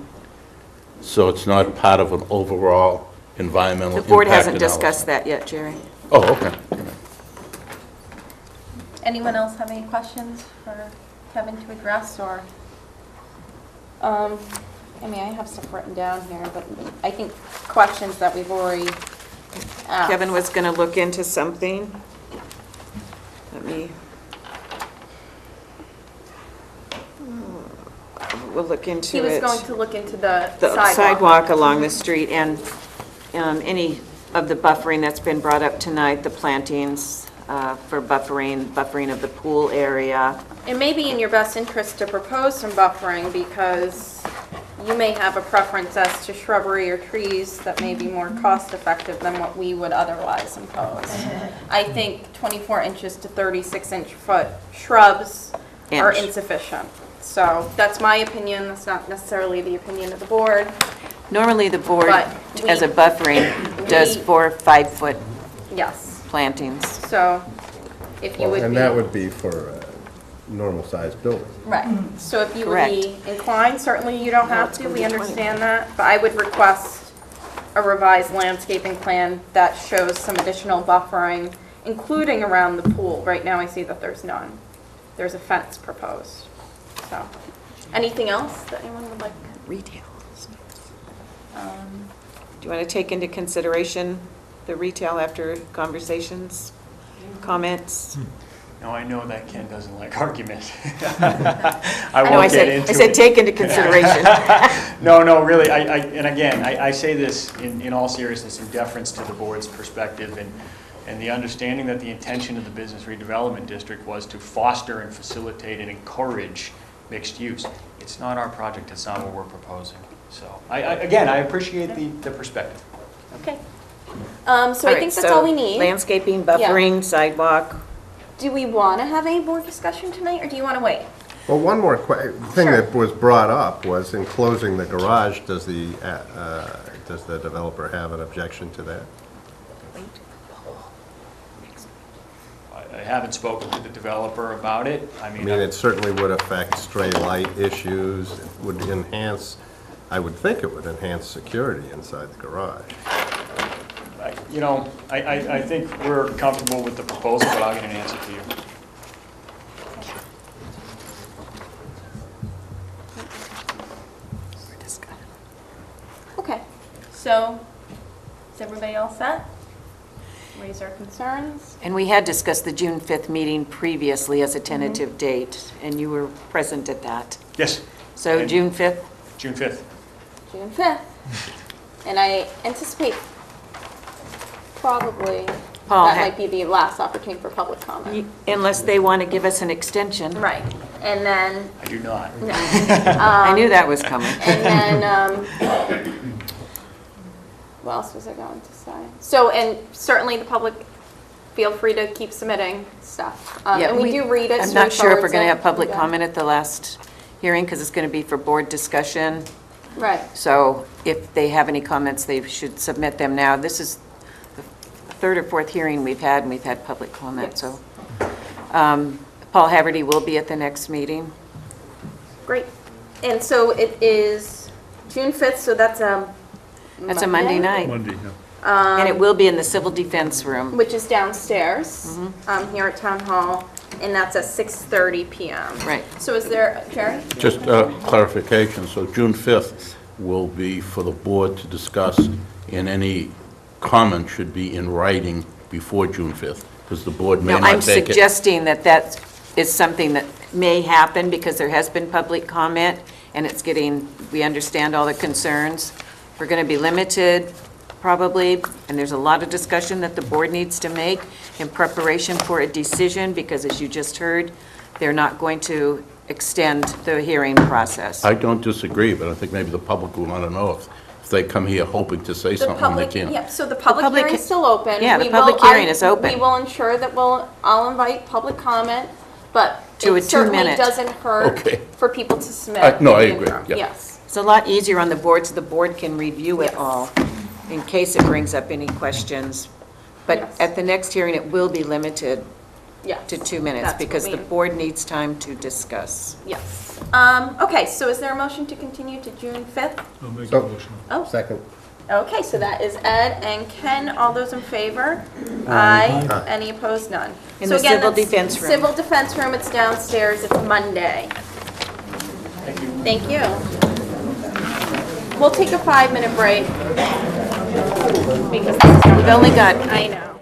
So it's not part of an overall environmental The impact board hasn't analysis? discussed that yet, Jerry. Oh, okay. Anyone else have any questions for Kevin to address, or? I mean, I have stuff written down here, but I think questions that we've already asked. Kevin was going to look into something. We'll look into it. He was going to look into the The sidewalk. sidewalk along the street and any of the buffering that's been brought up tonight, the plantings for buffering of the pool area. It may be in your best interest to propose some buffering, because you may have a preference as to shrubbery or trees that may be more cost-effective than what we would otherwise impose. I think 24 inches to 36-inch foot shrubs are Inch. insufficient. So that's my opinion, that's not necessarily the opinion of the board. Normally, the board, But as a we- buffering, does we- 4 or 5 foot Yes, plantings. so if you would be... And that would be for a normal-sized building. Right, so if you would Correct. be inclined, certainly you don't No, have it's to, gonna we be understand that, but I would request a revised landscaping plan that shows some additional buffering, including around the pool. Right now, I see that there's none. There's a fence proposed, so. Anything else that anyone would like? Retail. Do you want to take into consideration the retail after conversations, comments? Now, I know that Ken doesn't like argument. I won't get into it. I said take into consideration. No, really, and again, I say this in all seriousness, in deference to the board's perspective and the understanding that the intention of the Business Redevelopment District was to foster and facilitate and encourage mixed use. It's not our project, it's not what we're proposing. So, again, I appreciate the perspective. Okay. So I think that's all we need. Landscaping, buffering, sidewalk. Do we want to have any more discussion tonight, or do you want to wait? Well, one more thing Sure. that was brought up was in closing the garage, does the developer have an objection to that? I haven't spoken to the developer about it. I I mean, mean, it certainly would affect stray light issues, it would enhance, I would think it would enhance security inside the garage. I think we're comfortable with the proposal, but I'll get an answer to you. Okay, so is everybody all set? Raise our concerns? And we had discussed the June 5th meeting previously as a tentative date, and you were present at that. Yes. So And- June 5th? June 5th. June 5th. And I anticipate probably Paul, that might be the last opportunity for public comment. Unless they want to give us an extension. Right, and then, I do not. I knew that was coming. and then, what else was I going to say? So, and certainly the public, feel free to keep submitting stuff. Yeah, And we do read it. I'm so not we sure if we're forward going to it. have public Yeah. comment at the last hearing, because it's going to be for board discussion. Right. So if they have any comments, they should submit them now. This is the third or fourth hearing we've had, and we've had public comment, Yes. so. Paul Haverty will be at the next meeting. Great. And so it is June 5th, so that's a That's a Monday night. Monday, yeah. And it will be in the Civil Defense Room. which is downstairs here at Town Hall, and that's at 6:30 PM. Right. So is there, Jerry? Just clarification, so June 5th will be for the board to discuss, and any comment should be in writing before June 5th, because the board may No, not I'm take it. suggesting that that is something that may happen because there has been public comment and it's getting, we understand all the concerns. We're going to be limited probably, and there's a lot of discussion that the board needs to make in preparation for a decision because as you just heard, they're not going to extend the hearing process. I don't disagree, but I think maybe the public will want to know if they come here hoping to say The something when they public, can't. yeah, so the public public- hearing's still open. Yeah, the We public will- hearing is open. We will ensure that I'll invite public comment, but To a it certainly 2-minute. doesn't hurt Okay. for people to submit. No, I in the agree, interim. yeah. Yes. It's a lot easier on the board so the board can review it Yes. all in case it brings up any questions. But Yes. at the next hearing, it will be limited Yes. to 2 minutes That's what because the we- board needs time to discuss. Yes. Okay, so is there a motion to continue to June 5th? I'll make a So- motion. Oh, Second. okay, so that is Ed and Ken. All those in favor? Aye. Aye. Any opposed? None. In So the again, Civil that's Defense Room. Civil Defense Room, it's downstairs, it's Monday. Thank you. Thank you. We'll take a 5-minute break. Because We've only got I know.